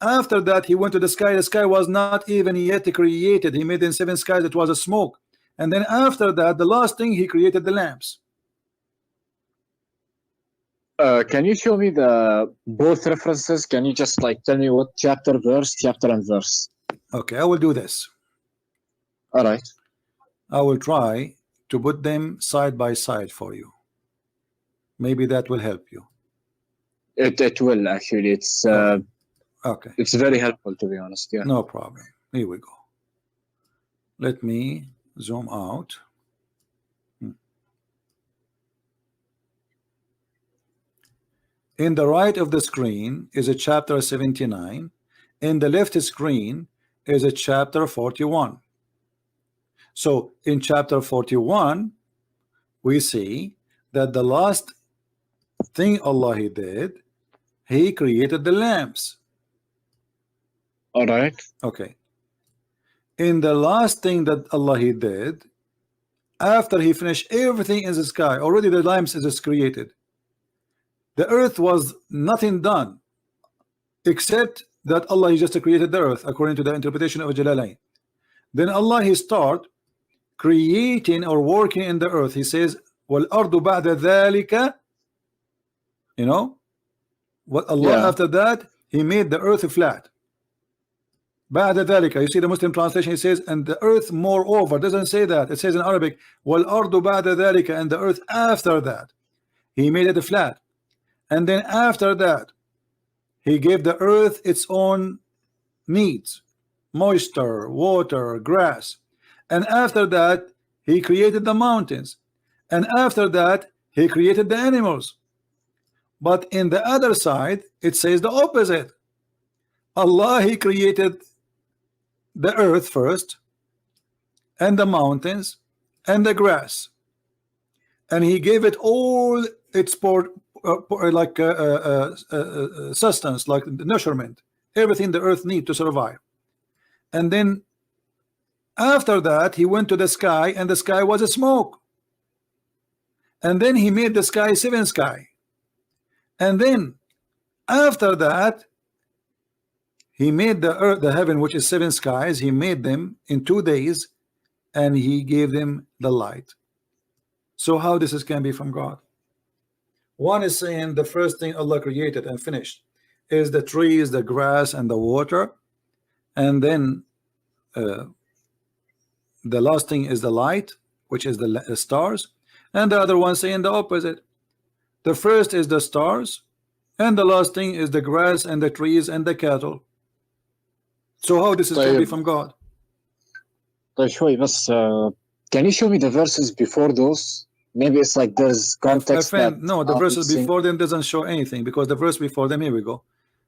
Speaker 2: After that he went to the sky. The sky was not even yet created. He made in 7 skies. It was a smoke. And then after that, the last thing he created the lamps.
Speaker 1: Can you show me the both references? Can you just like tell me what chapter and verse?
Speaker 2: Okay, I will do this.
Speaker 1: All right.
Speaker 2: I will try to put them side by side for you. Maybe that will help you.
Speaker 1: It will actually. It's
Speaker 2: okay.
Speaker 1: It's very helpful, to be honest. Yeah.
Speaker 2: No problem. Here we go. Let me zoom out. In the right of the screen is a chapter 79. In the left screen is a chapter 41. So in chapter 41, we see that the last thing Allah He did, He created the lamps.
Speaker 1: All right.
Speaker 2: Okay. In the last thing that Allah He did, after He finished everything in the sky, already the lamps is created. The earth was nothing done, except that Allah He just created the earth according to the interpretation of Jalalain. Then Allah He start creating or working in the earth. He says, وَالْأَرْضُ بَعْدَ ذَلِكَ, you know what Allah after that He made the earth flat. بعد ذلك, you see the Muslim translation, he says, and the earth moreover. Doesn't say that. It says in Arabic, وَالْأَرْضُ بَعْدَ ذَلِكَ, and the earth after that He made it flat. And then after that He gave the earth its own needs, moisture, water, grass. And after that He created the mountains. And after that He created the animals. But in the other side it says the opposite. Allah He created the earth first, and the mountains, and the grass, and He gave it all its sustenance, like nourishment, everything the earth need to survive. And then after that He went to the sky, and the sky was a smoke. And then He made the sky 7 sky. And then after that He made the earth, the heaven, which is 7 skies. He made them in 2 days, and He gave them the light. So how this can be from God? One is saying the first thing Allah created and finished is the trees, the grass, and the water, and then the last thing is the light, which is the stars, and the other one saying the opposite. The first is the stars, and the last thing is the grass and the trees and the cattle. So how this is going to be from God?
Speaker 1: طيب شوي بس can you show me the verses before those? Maybe it's like there's context.
Speaker 2: No, the verses before them doesn't show anything, because the verse before them, here we go.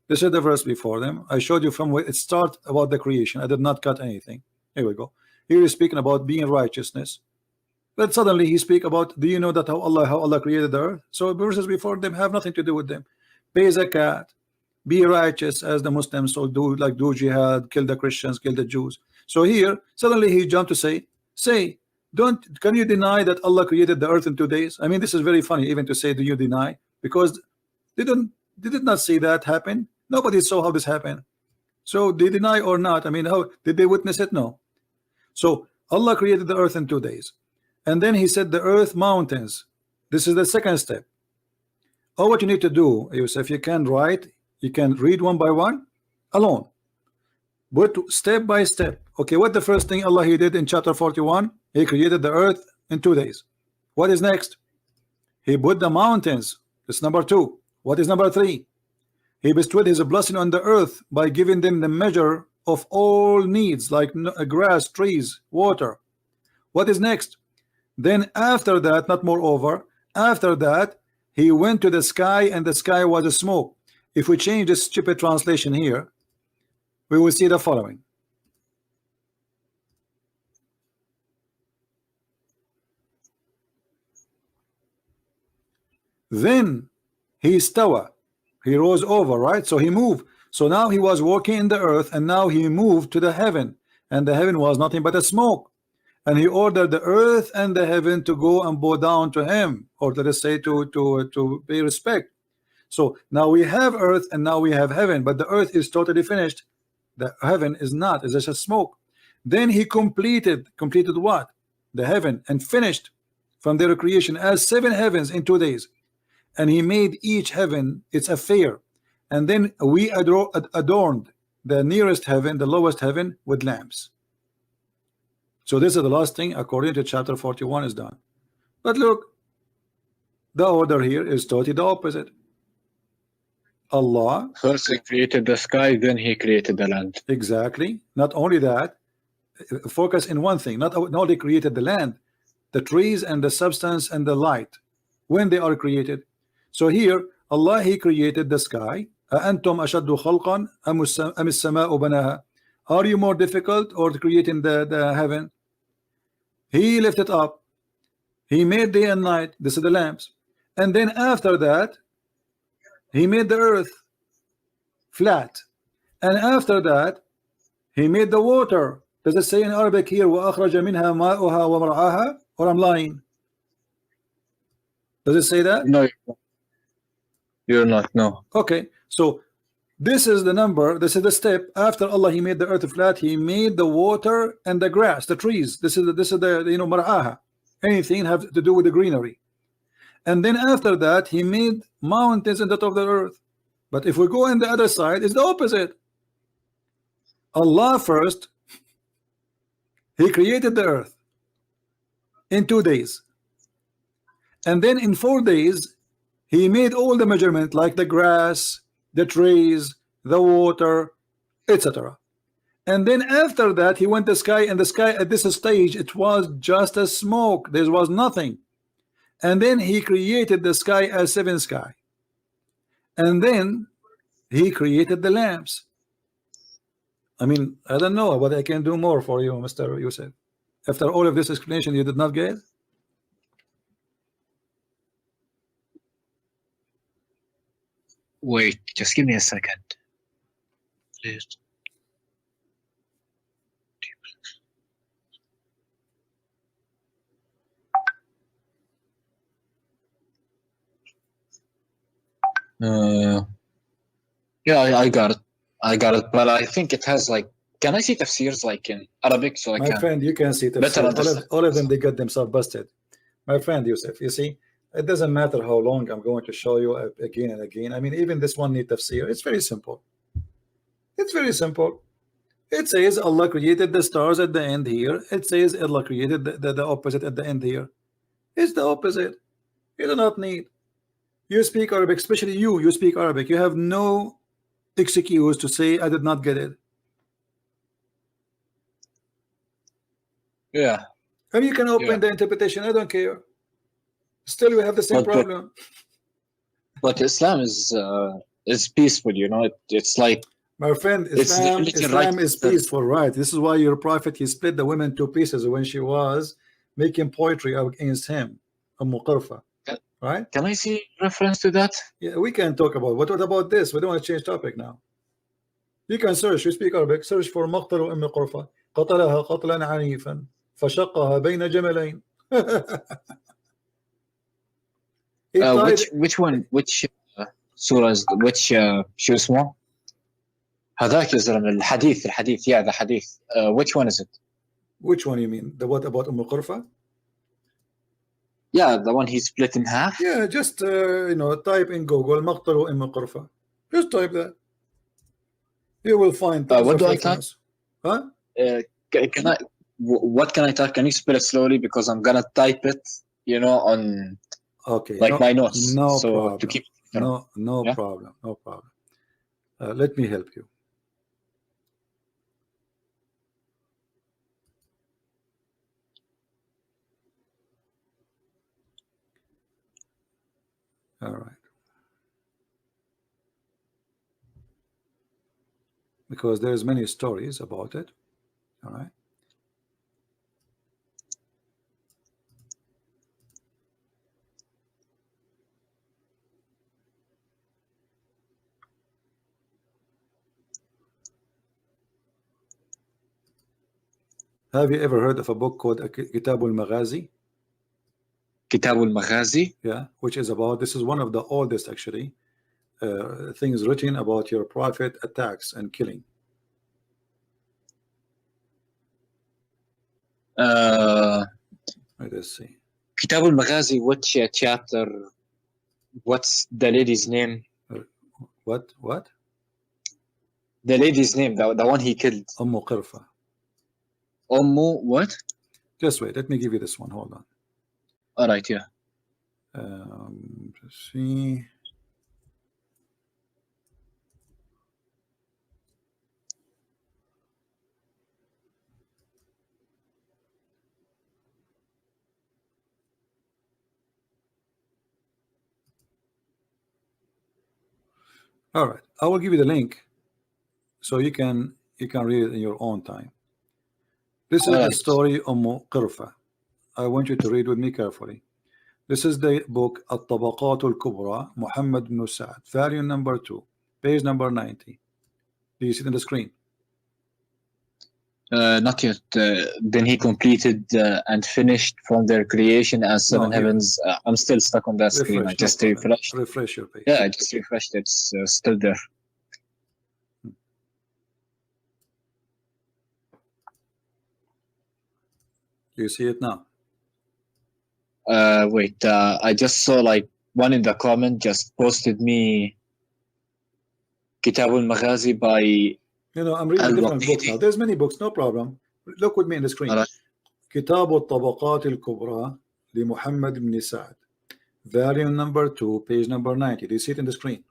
Speaker 2: This is the verse before them. I showed you from where it starts about the creation. I did not cut anything. Here we go. Here he's speaking about being righteousness. But suddenly he speak about, do you know that how Allah created the earth? So verses before them have nothing to do with them. Pay zakat, be righteous as the Muslims, so do jihad, kill the Christians, kill the Jews. So here suddenly he jumped to say can you deny that Allah created the earth in 2 days? I mean, this is very funny even to say, do you deny? Because they did not see that happen. Nobody saw how this happened. So they deny or not, I mean, how did they witness it? No. So Allah created the earth in 2 days, and then He said the earth mountains. This is the second step. All what you need to do, Yusuf, you can write, you can read one by one alone, but step by step. Okay, what the first thing Allah He did in chapter 41? He created the earth in 2 days. What is next? He put the mountains. That's number 2. What is number 3? He bestowed His blessing on the earth by giving them the measure of all needs, like grass, trees, water. What is next? Then after that, not moreover, after that He went to the sky, and the sky was a smoke. If we change this stupid translation here, we will see the following. Then He stawa, He rose over, right? So He moved. So now He was walking in the earth, and now He moved to the heaven, and the heaven was nothing but a smoke. And He ordered the earth and the heaven to go and bow down to Him, or let us say to pay respect. So now we have earth and now we have heaven, but the earth is totally finished. The heaven is not, it's just a smoke. Then He completed what? The heaven, and finished from their creation as 7 heavens in 2 days. And He made each heaven its affair. And then we adorned the nearest heaven, the lowest heaven, with lamps. So this is the last thing according to chapter 41 is done. But look, the order here is totally the opposite. Allah
Speaker 1: first He created the sky, then He created the land.
Speaker 2: Exactly. Not only that, focus in one thing. Not only created the land, the trees and the substance and the light when they are created. So here Allah, He created the sky. أأنتم أشد خلقا أم السماء بناها. Are you more difficult or creating the heaven? He lifted up. He made day and night. This is the lamps. And then after that, He made the earth flat. And after that, He made the water. Does it say in Arabic here وأخرج منها ماؤها ومرعاها? Or I'm lying? Does it say that?
Speaker 1: No, you're not. No.
Speaker 2: Okay, so this is the number. This is the step after Allah. He made the earth flat. He made the water and the grass, the trees. This is the you know, mar'aha. Anything have to do with the greenery. And then after that, He made mountains in the top of the earth. But if we go on the other side, it's the opposite. Allah first, He created the earth in 2 days, and then in 4 days He made all the measurement, like the grass, the trees, the water, etc. And then after that He went the sky, and the sky at this stage it was just a smoke. There was nothing. And then He created the sky as 7 sky, and then He created the lamps. I mean, I don't know what I can do more for you, Mr. Yusuf. After all of this explanation, you did not get?
Speaker 1: Wait, just give me a second, please. Yeah, I got it. But I think it has like, can I see tafsirs like in Arabic so I
Speaker 2: My
Speaker 1: can
Speaker 2: friend, you can see tafsir. All of them, they get themselves busted. My friend Yusuf, you see, it doesn't matter how long I'm going to show you again and again. I mean, even this one need tafsir. It's very simple. It's very simple. It says Allah created the stars at the end here. It says Allah created the opposite at the end here. It's the opposite. You do not need. You speak Arabic, especially you speak Arabic. You have no excuse to say I did not get it.
Speaker 1: Yeah.
Speaker 2: And you can open the interpretation. I don't care. Still, we have the same problem.
Speaker 1: But Islam is peaceful, you know. It's like,
Speaker 2: my friend, Islam is peaceful, right? This is why your prophet, he split the women to pieces when she was making poetry against him, right?
Speaker 1: Can I see reference to that?
Speaker 2: Yeah, we can talk about what about this? We don't want to change topic now. You can search. You speak Arabic. Search for مقتل أم قرفة قتلها قتلا عنيفا فشقها بين جملين.
Speaker 1: which one? Which surah? Which شو اسمه؟ هذاك يزرم الحديث. Yeah, the hadith. Which one is it?
Speaker 2: Which one you mean? The what about Qurfa?
Speaker 1: Yeah, the one he split in half.
Speaker 2: Yeah, just you know, type in Google مقتل أم قرفة. Just type that. You will find.
Speaker 1: What do I type?
Speaker 2: Huh?
Speaker 1: Can I? What can I type? Can you spell it slowly, because I'm gonna type it, you know, on like my notes.
Speaker 2: No
Speaker 1: so
Speaker 2: problem.
Speaker 1: To keep,
Speaker 2: no problem. No problem. Let me help you. All right. Because there's many stories about it. All right. Have you ever heard of a book called Kitab al-Maghazi?
Speaker 1: Kitab al-Maghazi?
Speaker 2: Yeah, which is about, this is one of the oldest actually things written about your prophet attacks and killing. Let's see.
Speaker 1: Kitab al-Maghazi, which chapter? What's the lady's name?
Speaker 2: What?
Speaker 1: The lady's name, the one he killed.
Speaker 2: Ummu Qirfa.
Speaker 1: Ummu what?
Speaker 2: Just wait, let me give you this one. Hold on.
Speaker 1: All right, yeah.
Speaker 2: Let's see. All right, I will give you the link so you can read it in your own time. This is the story of Qirfa. I want you to read with me carefully. This is the book At-Tabaqat al-Kubra, Muhammad ibn Sa'd, volume number 2, page number 90. Do you see it on the screen?
Speaker 1: Not yet. Then he completed and finished from their creation as seven heavens. I'm still stuck on that screen. I just refreshed.
Speaker 2: Refresh your page.
Speaker 1: Yeah, I just refreshed. It's still there.
Speaker 2: You see it now?
Speaker 1: Wait. I just saw like one in the comment just posted me Kitab al-Maghazi by.
Speaker 2: I'm reading a different book now. There's many books, no problem. Look with me in the screen. Kitab al-Tabaqat al-Kubra li Muhammad ibn Sa'd, volume number 2, page number 90. Do you see it in the screen?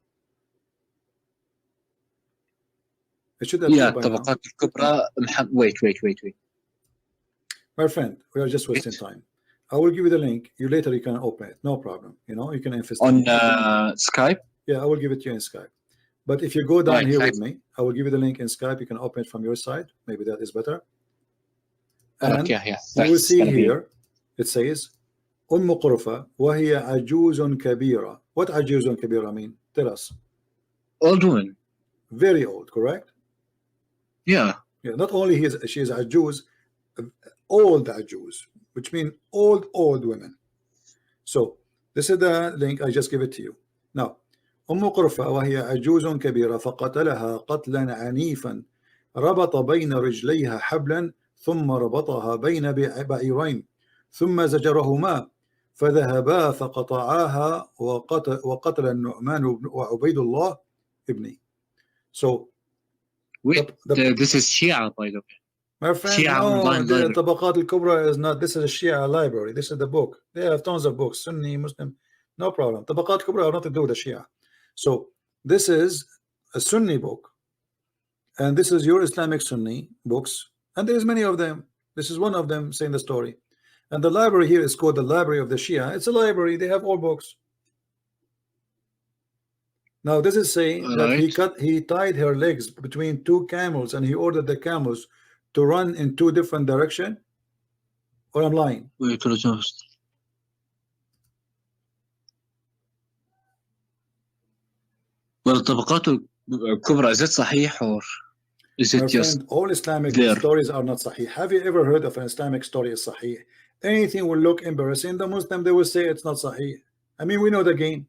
Speaker 2: It should appear by now.
Speaker 1: Tabaqat al-Kubra. Wait.
Speaker 2: My friend, we are just wasting time. I will give you the link. You can open it. No problem. You can invest
Speaker 1: on Skype.
Speaker 2: Yeah, I will give it to you in Skype. But if you go down here with me, I will give you the link in Skype. You can open it from your side. Maybe that is better. And you will see here, it says, Qurfa وهي عجوز كبيرة. What عجوز كبيرة mean? Tell us.
Speaker 1: Old woman.
Speaker 2: Very old, correct?
Speaker 1: Yeah.
Speaker 2: Not only she is عجوز, old عجوز, which means old women. So this is the link. I just give it to you. Now, قرفة وهي عجوز كبيرة فقتلها قتلا عنيفا ربط بين رجليها حبلا ثم ربطها بين بعيرين ثم زجرهما فذهبا فقطعاها وقتل النعمان وعبيد الله ابني. So
Speaker 1: this is Shia, by the way.
Speaker 2: My friend, no, the Tabaqat al-Kubra is not. This is a Shia library. This is the book. They have tons of books, Sunni, Muslim, no problem. Tabaqat al-Kubra have nothing to do with the Shia. So this is a Sunni book, and this is your Islamic Sunni books, and there's many of them. This is one of them saying the story. And the library here is called the Library of the Shia. It's a library. They have all books. Now this is saying that he tied her legs between two camels, and he ordered the camels to run in two different directions. Or I'm lying?
Speaker 1: Wait, well, Tabaqat al-Kubra, is it sahih or is it just
Speaker 2: all Islamic stories are not sahih. Have you ever heard of an Islamic story is sahih? Anything will look embarrassing. The Muslim, they will say it's not sahih. I mean, we know the game.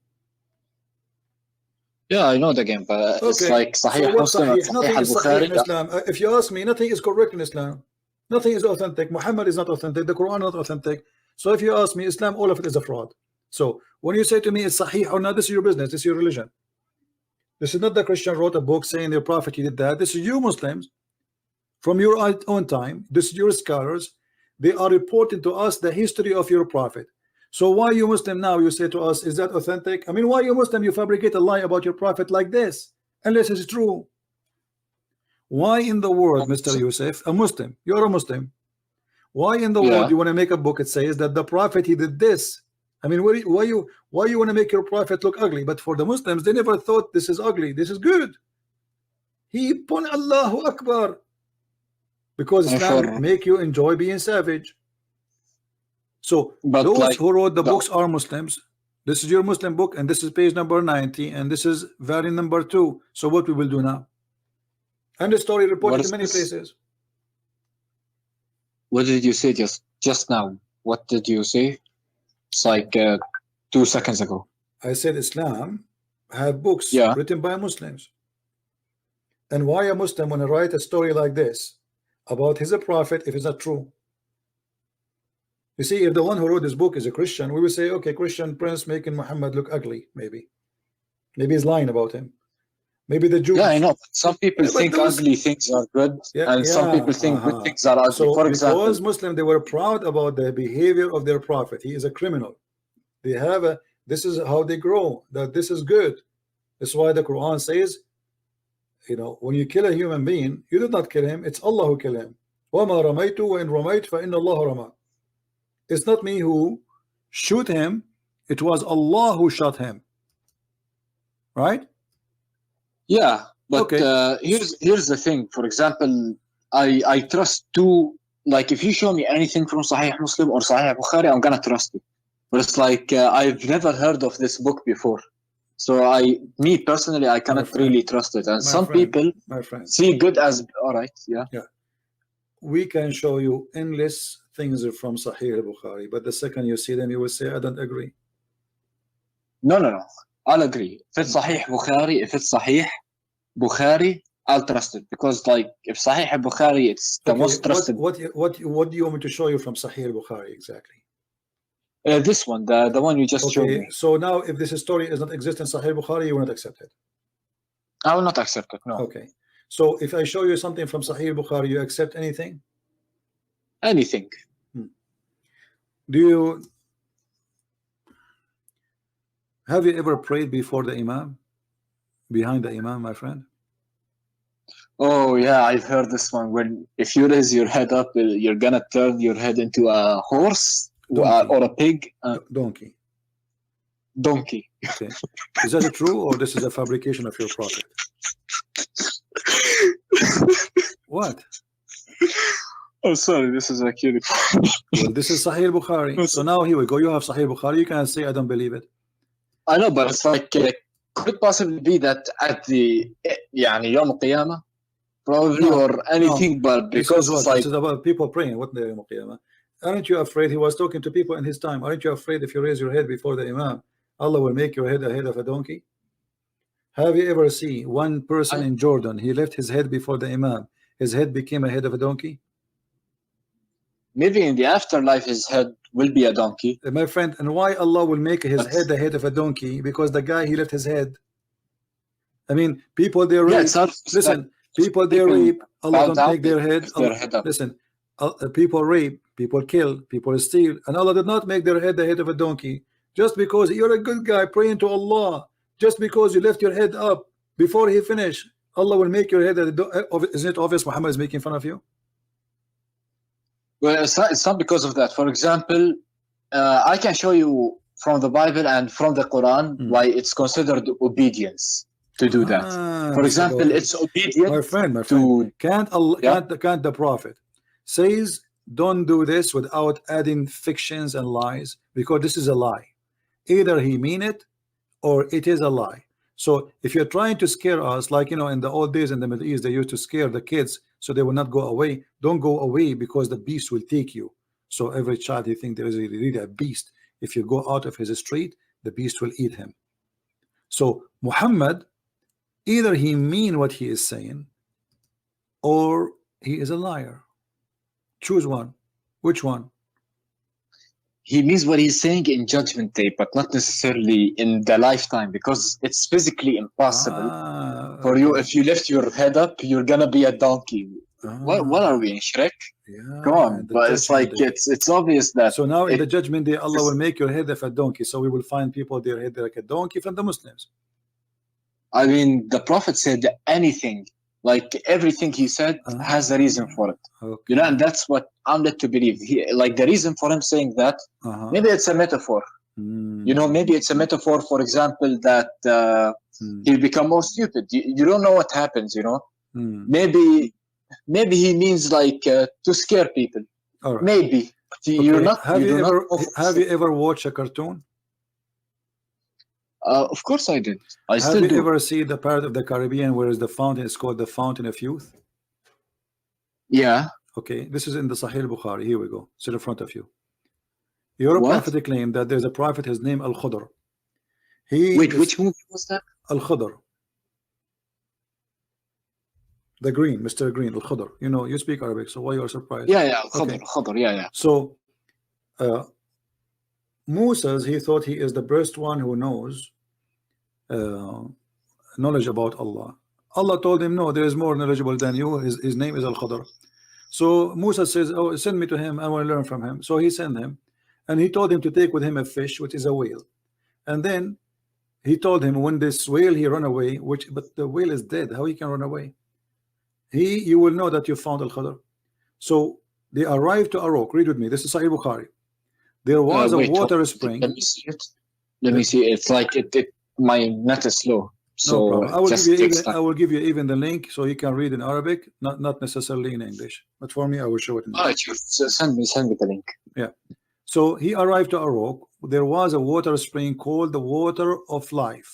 Speaker 1: Yeah, I know the game, but it's like Sahih Muslim,
Speaker 2: nothing is sahih in Islam. If you ask me, nothing is correct in Islam. Nothing is authentic. Muhammad is not authentic. The Quran is not authentic. So if you ask me, Islam, all of it is a fraud. So when you say to me it's sahih or not, this is your business. This is your religion. This is not the Christian wrote a book saying their prophet he did that. This is you Muslims from your own time. This is your scholars. They are reporting to us the history of your prophet. So why you Muslim now you say to us, is that authentic? I mean, why you Muslim you fabricate a lie about your prophet like this unless it's true? Why in the world, Mr. Yusuf, a Muslim, you're a Muslim, why in the world you want to make a book it says that the prophet he did this? I mean, why you want to make your prophet look ugly? But for the Muslims, they never thought this is ugly, this is good. He pun Allahu Akbar, because Islam make you enjoy being savage. So those who wrote the books are Muslims. This is your Muslim book, and this is page number 90, and this is volume number 2. So what we will do now? And the story reported in many places.
Speaker 1: What did you say just now? What did you say? It's like 2 seconds ago.
Speaker 2: I said Islam have books written by Muslims. And why a Muslim want to write a story like this about his prophet if it's not true? You see, if the one who wrote this book is a Christian, we will say, okay, Christian prince making Muhammad look ugly, maybe he's lying about him. Maybe the Jews.
Speaker 1: Yeah, I know. Some people think ugly things are good, and some people think good things are ugly.
Speaker 2: So
Speaker 1: for example,
Speaker 2: because Muslim, they were proud about the behavior of their prophet. He is a criminal. They have this is how they grow, that this is good. That's why the Quran says, when you kill a human being, you did not kill him, it's Allah who killed him. وَمَا رَمَيْتُ وَإِنْ رَمَيْتُ فَإِنَّ اللَّهَ رَمَى. It's not me who shoot him, it was Allah who shot him. Right?
Speaker 1: Yeah, but
Speaker 2: Okay.
Speaker 1: here's the thing. For example, I trust two. Like, if you show me anything from Sahih Muslim or Sahih Bukhari, I'm gonna trust it. But it's like I've never heard of this book before, so me personally, I cannot really trust it. And some people see good as all right. Yeah.
Speaker 2: Yeah. We can show you endless things from Sahih Bukhari, but the second you see them, you will say, I don't agree.
Speaker 1: No. I'll agree. If it's Sahih Bukhari, I'll trust it, because like if Sahih Bukhari, it's the most trusted.
Speaker 2: What do you want me to show you from Sahih Bukhari exactly?
Speaker 1: This one, the one you just showed me.
Speaker 2: So now, if this story does not exist in Sahih Bukhari, you will not accept it.
Speaker 1: I will not accept it. No.
Speaker 2: Okay. So if I show you something from Sahih Bukhari, you accept anything?
Speaker 1: Anything.
Speaker 2: Have you ever prayed before the Imam? Behind the Imam, my friend?
Speaker 1: Oh yeah, I've heard this one. When if you raise your head up, you're gonna turn your head into a horse or a pig.
Speaker 2: Donkey.
Speaker 1: Okay.
Speaker 2: Is that true, or this is a fabrication of your prophet? What?
Speaker 1: Oh, sorry, this is actually.
Speaker 2: Well, this is Sahih Bukhari. So now here we go. You have Sahih Bukhari. You can say I don't believe it.
Speaker 1: I know, but it's like, could it possibly be that at the Yawm al-Qiyamah, probably, or anything? No. But because
Speaker 2: this is about people praying. What the Yawm al-Qiyamah? Aren't you afraid? He was talking to people in his time. Aren't you afraid if you raise your head before the Imam, Allah will make your head a head of a donkey? Have you ever seen one person in Jordan? He left his head before the Imam. His head became a head of a donkey.
Speaker 1: Maybe in the afterlife, his head will be a donkey.
Speaker 2: My friend, and why Allah will make his head the head of a donkey? Because the guy, he left his head. I mean, people they rape. Listen, people they rape. Allah don't make their head. Listen, people rape, people kill, people steal, and Allah did not make their head the head of a donkey. Just because you're a good guy praying to Allah, just because you left your head up before He finished, Allah will make your head. Isn't it obvious Muhammad is making fun of you?
Speaker 1: Well, it's not because of that. For example, I can show you from the Bible and from the Quran why it's considered obedience to do that. For example, it's obedience.
Speaker 2: My friend, can't the Prophet says don't do this without adding fictions and lies, because this is a lie. Either he mean it or it is a lie. So if you're trying to scare us, like in the old days in the Middle East, they used to scare the kids so they will not go away. Don't go away because the beast will take you. So every child, he think there is really a beast. If you go out of his street, the beast will eat him. So Muhammad, either he mean what he is saying or he is a liar. Choose one. Which one?
Speaker 1: He means what he's saying in Judgment Day, but not necessarily in the lifetime, because it's physically impossible for you. If you lift your head up, you're gonna be a donkey. What are we in Shrek?
Speaker 2: Yeah,
Speaker 1: come on, but it's like it's obvious that.
Speaker 2: So now in the Judgment Day, Allah will make your head of a donkey. So we will find people their head like a donkey from the Muslims.
Speaker 1: I mean, the Prophet said anything. Like everything he said has a reason for it. Okay. And that's what I'm led to believe. Like the reason for him saying that, maybe it's a metaphor. Maybe it's a metaphor, for example, that he'll become more stupid. You don't know what happens, Maybe he means like to scare people.
Speaker 2: Right.
Speaker 1: Maybe.
Speaker 2: Okay. Have you ever watched a cartoon?
Speaker 1: Of course I did.
Speaker 2: Have you ever seen the part of the Caribbean where is the fountain? It's called the Fountain of Youth.
Speaker 1: Yeah.
Speaker 2: Okay, this is in the Sahih Bukhari. Here we go. It's in front of you. Your prophet claimed that there's a prophet. His name Al-Khudr.
Speaker 1: Which movie was that?
Speaker 2: Al-Khudr. The Green, Mr. Green, Al-Khudr. You speak Arabic, so why you are surprised?
Speaker 1: Yeah, Al-Khudr, yeah.
Speaker 2: So, Moses, he thought he is the best one who knows knowledge about Allah. Allah told him, no, there is more knowledgeable than you. His name is Al-Khudr. So Musa says, oh, send me to him. I want to learn from him. So he sent him, and he told him to take with him a fish, which is a whale. And then he told him, when this whale he run away, but the whale is dead, how he can run away? You will know that you found Al-Khudr. So they arrived to a rock. Read with me. This is Sahih Bukhari. There was a water spring.
Speaker 1: Let me see it. It's like my net is slow. So
Speaker 2: no problem. I will give you
Speaker 1: time.
Speaker 2: even the link so you can read in Arabic, not necessarily in English. But for me, I will show it in English.
Speaker 1: So send me the link.
Speaker 2: Yeah. So he arrived to a rock. There was a water spring called the water of life,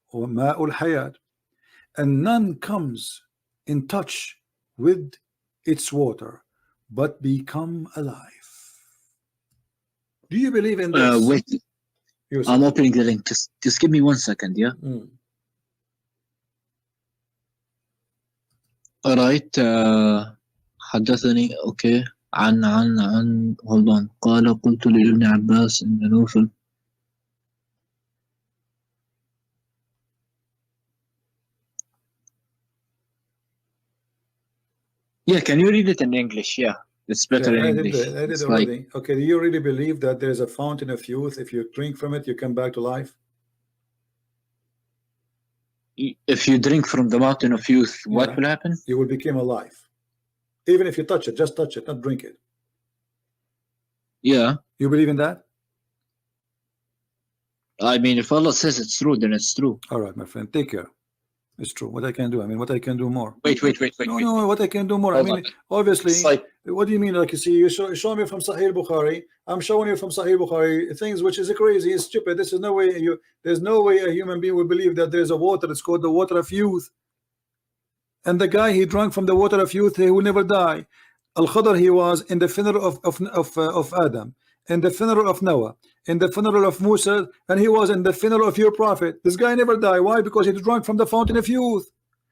Speaker 2: or Ma'ul Hayat, and none comes in touch with its water but become alive. Do you believe in this?
Speaker 1: Wait, I'm opening the link. Just give me 1 second, yeah. Alright. حدثني okay عن hold on. قال قلت لابن عباس إن نوفل. Yeah, can you read it in English? Yeah, it's better in English.
Speaker 2: I did already. Okay, do you really believe that there is a fountain of youth? If you drink from it, you come back to life?
Speaker 1: If you drink from the mountain of youth, what will happen?
Speaker 2: You will become alive. Even if you touch it, just touch it, not drink it.
Speaker 1: Yeah.
Speaker 2: You believe in that?
Speaker 1: I mean, if Allah says it's true, then it's true.
Speaker 2: All right, my friend, take care. It's true. What I can do? I mean, what I can do more?
Speaker 1: Wait.
Speaker 2: No, what I can do more? Hold I mean, obviously.
Speaker 1: Like,
Speaker 2: what do you mean? Like you see, you show me from Sahih Bukhari. I'm showing you from Sahih Bukhari things which is crazy, it's stupid. This is no way. There's no way a human being will believe that there's a water. It's called the water of youth. And the guy, he drank from the water of youth. He will never die. Al-Khadr, he was in the funeral of Adam, in the funeral of Noah, in the funeral of Musa, and he was in the funeral of your prophet. This guy never died. Why? Because he drank from the fountain of youth.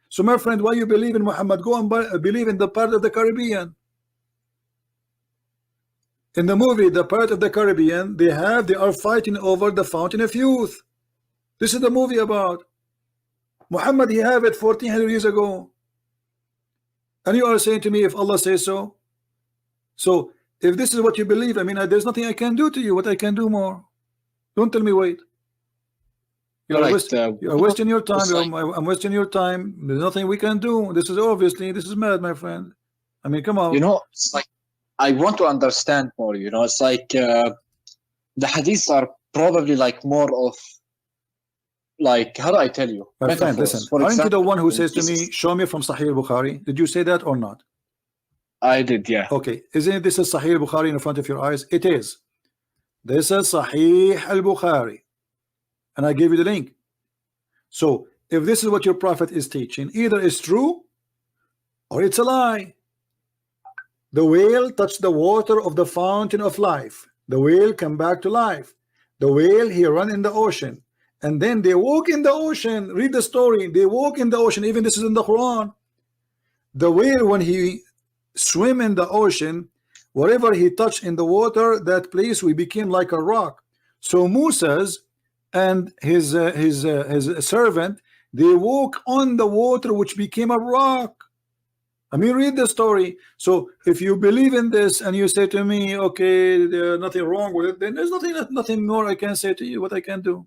Speaker 2: So my friend, why you believe in Muhammad? Go and believe in the part of the Caribbean. In the movie, the part of the Caribbean, they are fighting over the fountain of youth. This is the movie about. Muhammad, he have it 1400 years ago. And you are saying to me, if Allah says so. So if this is what you believe, I mean, there's nothing I can do to you. What I can do more? Don't tell me wait. You are wasting your time. I'm wasting your time. There's nothing we can do. This is mad, my friend. I mean, come on.
Speaker 1: You know, it's like I want to understand more. You know, it's like the hadiths are probably like more of like, how do I tell you?
Speaker 2: My friend, listen. Aren't you the one who says to me, show me from Sahih Bukhari? Did you say that or not?
Speaker 1: I did, yeah.
Speaker 2: Okay, isn't this a Sahih Bukhari in front of your eyes? It is. This is Sahih al-Bukhari. And I gave you the link. So if this is what your prophet is teaching, either it's true or it's a lie. The whale touched the water of the fountain of life. The whale come back to life. The whale, he ran in the ocean. And then they walk in the ocean. Read the story. They walk in the ocean. Even this is in the Quran. The whale, when he swim in the ocean, whatever he touched in the water, that place we became like a rock. So Moses and his servant, they walk on the water which became a rock. I mean, read the story. So if you believe in this and you say to me, okay, there's nothing wrong with it, then there's nothing more I can say to you. What I can do?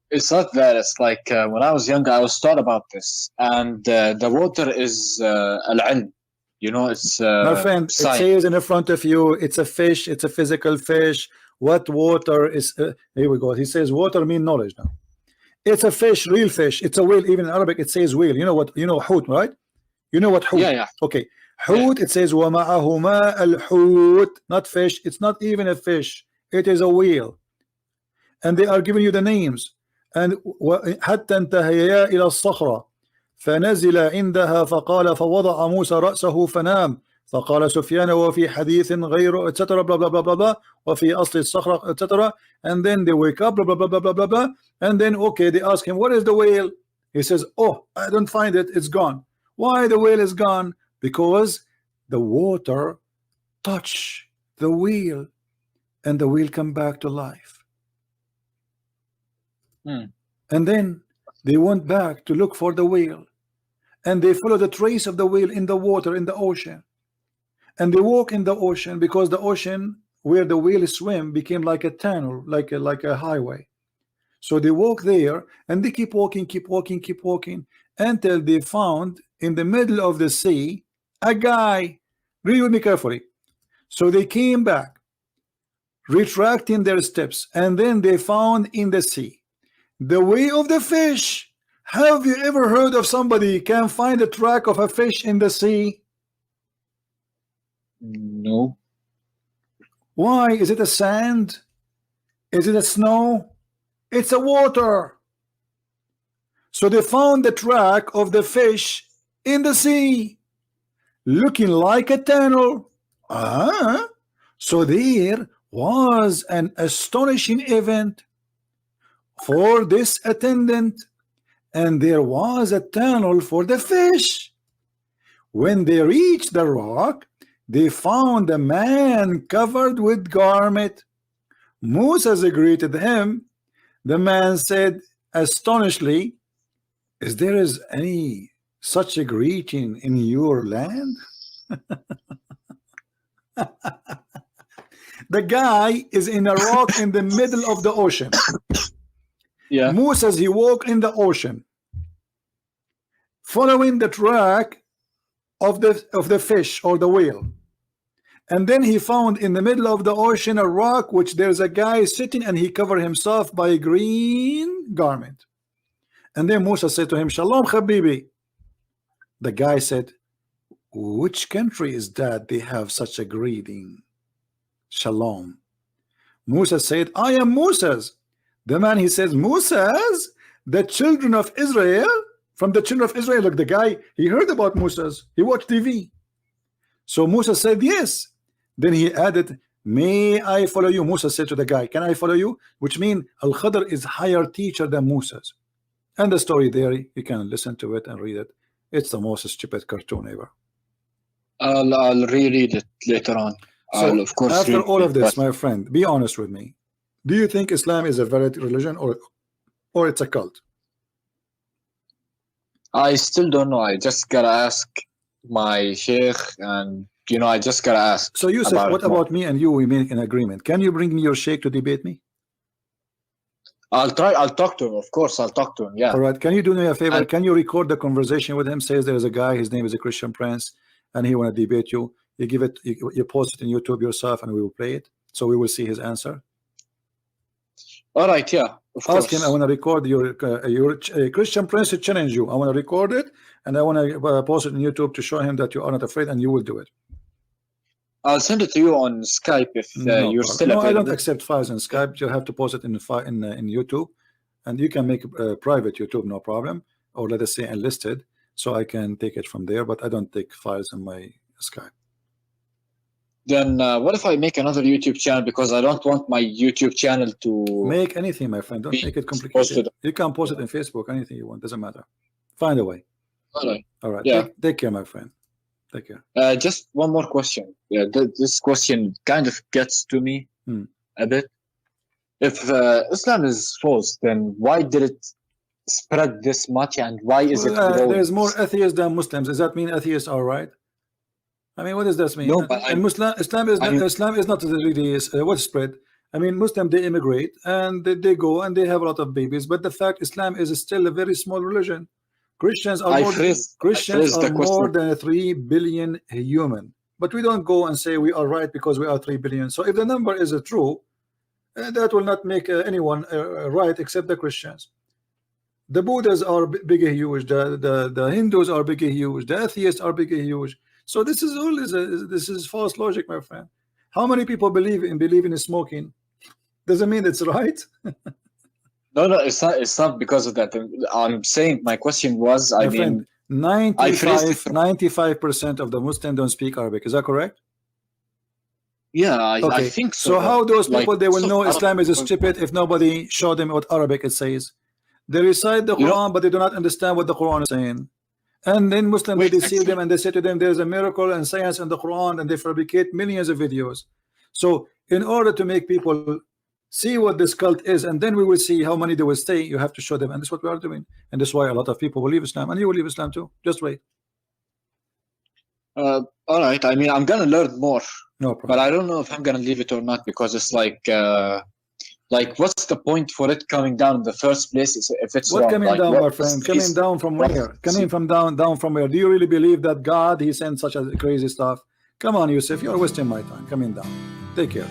Speaker 1: It's not that. It's like when I was younger, I was taught about this, and the water is al-ilm. You know, it's
Speaker 2: my friend. Science. It says in the front of you, it's a fish. It's a physical fish. What water is? Here we go. He says water mean knowledge now. It's a fish, real fish. It's a whale. Even in Arabic, it says whale. You know what? You know hoot, right? You know what hoot?
Speaker 1: Yeah.
Speaker 2: Okay. Hoot. Yeah. It says وَمَعَهُمَا الْحُوت. Not fish. It's not even a fish. It is a whale. And they are giving you the names. And حتى انتهيا إلى الصخرة فنزل عندها فقال فوضع موسى رأسه فنام فقال سفيان وفي حديث غير etc. blah blah blah blah blah وفي أصل الصخرة etc. And then they wake up blah blah blah blah blah blah. And then okay, they ask him, what is the whale? He says, oh, I don't find it, it's gone. Why the whale is gone? Because the water touched the whale and the whale come back to life. And then they went back to look for the whale, and they follow the trace of the whale in the water, in the ocean, and they walk in the ocean because the ocean where the whale swim became like a tunnel, like a highway. So they walk there and they keep walking until they found in the middle of the sea a guy. Read with me carefully. So they came back, retracting their steps, and then they found in the sea the way of the fish Have you ever heard of somebody can find a track of a fish in the sea?
Speaker 1: No.
Speaker 2: Why? Is it a sand? Is it a snow? It's a water. So they found the track of the fish in the sea, looking like a tunnel. So there was an astonishing event for this attendant, and there was a tunnel for the fish. When they reached the rock, they found a man covered with garment. Moses greeted him. The man said astonishingly, "Is there any such a greeting in your land?" The guy is in a rock in the middle of the ocean.
Speaker 1: Yeah.
Speaker 2: Moses, he walked in the ocean, following the track of the fish or the whale, and then he found in the middle of the ocean a rock which there's a guy sitting, and he covered himself by a green garment. And then Moses said to him, "Shalom, Habibi." The guy said, "Which country is that they have such a greeting? Shalom." Moses said, "I am Moses." The man, he says, "Moses, the children of Israel, from the children of Israel." Look, the guy, he heard about Moses, he watched TV. So Moses said, "Yes." Then he added, "May I follow you?" Moses said to the guy, "Can I follow you?" Which means Al-Khadr is higher teacher than Moses. And the story there, you can listen to it and read it. It's the most stupid cartoon ever.
Speaker 1: I'll reread it later on.
Speaker 2: So
Speaker 1: I'll, of course,
Speaker 2: after all of this,
Speaker 1: but
Speaker 2: my friend, be honest with me. Do you think Islam is a valid religion, or it's a cult?
Speaker 1: I still don't know. I just gotta ask my sheikh, and I just gotta ask.
Speaker 2: So Yusuf, what about me and you? We make an agreement. Can you bring me your sheikh to debate me?
Speaker 1: I'll try. I'll talk to him. Of course, I'll talk to him. Yeah.
Speaker 2: All right. Can you do me a favor? Can you record the conversation with him? Says there's a guy. His name is a Christian Prince, and he want to debate you. You give it. You post it in YouTube yourself, and we will play it. So we will see his answer.
Speaker 1: All right. Yeah. Of course.
Speaker 2: Ask him. I want to record your Christian Prince to challenge you. I want to record it, and I want to post it on YouTube to show him that you are not afraid, and you will do it.
Speaker 1: I'll send it to you on Skype if you're still available.
Speaker 2: I don't accept files on Skype. You have to post it in YouTube, and you can make a private YouTube, no problem, or let us say enlisted, so I can take it from there. But I don't take files on my Skype.
Speaker 1: Then what if I make another YouTube channel, because I don't want my YouTube channel to
Speaker 2: make anything, my friend. Don't make it complicated. You can post it on Facebook, anything you want, doesn't matter. Find a way. All right.
Speaker 1: Yeah.
Speaker 2: Take care, my friend. Take care.
Speaker 1: Just one more question. Yeah, this question kind of gets to me a bit. If Islam is false, then why did it spread this much, and why is it growing?
Speaker 2: There's more atheists than Muslims. Does that mean atheists are right? I mean, what does this mean?
Speaker 1: No, but
Speaker 2: Islam is not really widespread. I mean, Muslims, they immigrate and they go and they have a lot of babies, but the fact Islam is still a very small religion. Christians are more than 3 billion human, but we don't go and say we are right because we are 3 billion. So if the number is true, that will not make anyone right except the Christians. The Buddhas are big and huge. The Hindus are big and huge. The atheists are big and huge. So this is all this is false logic, my friend. How many people believe in smoking? Doesn't mean it's right.
Speaker 1: No, it's not because of that. I'm saying my question was,
Speaker 2: my friend, 95% of the Muslims don't speak Arabic. Is that correct?
Speaker 1: Yeah, I think so.
Speaker 2: So how those people they will know Islam is stupid if nobody show them what Arabic it says? They recite the Quran, but they do not understand what the Quran is saying. And then Muslims they deceive them and they say to them there's a miracle and science in the Quran, and they fabricate millions of videos. So in order to make people see what this cult is, and then we will see how many they will stay, you have to show them, and that's what we are doing. And that's why a lot of people will leave Islam, and you will leave Islam too. Just wait.
Speaker 1: All right. I mean, I'm gonna learn more.
Speaker 2: No problem.
Speaker 1: But I don't know if I'm gonna leave it or not, because it's like what's the point for it coming down in the first place if it's
Speaker 2: what
Speaker 1: wrong?
Speaker 2: Coming down, my friend? Coming down from where? Coming from down from where? Do you really believe that God he sent such a crazy stuff? Come on, Yusuf, you're wasting my time. Coming down. Take care.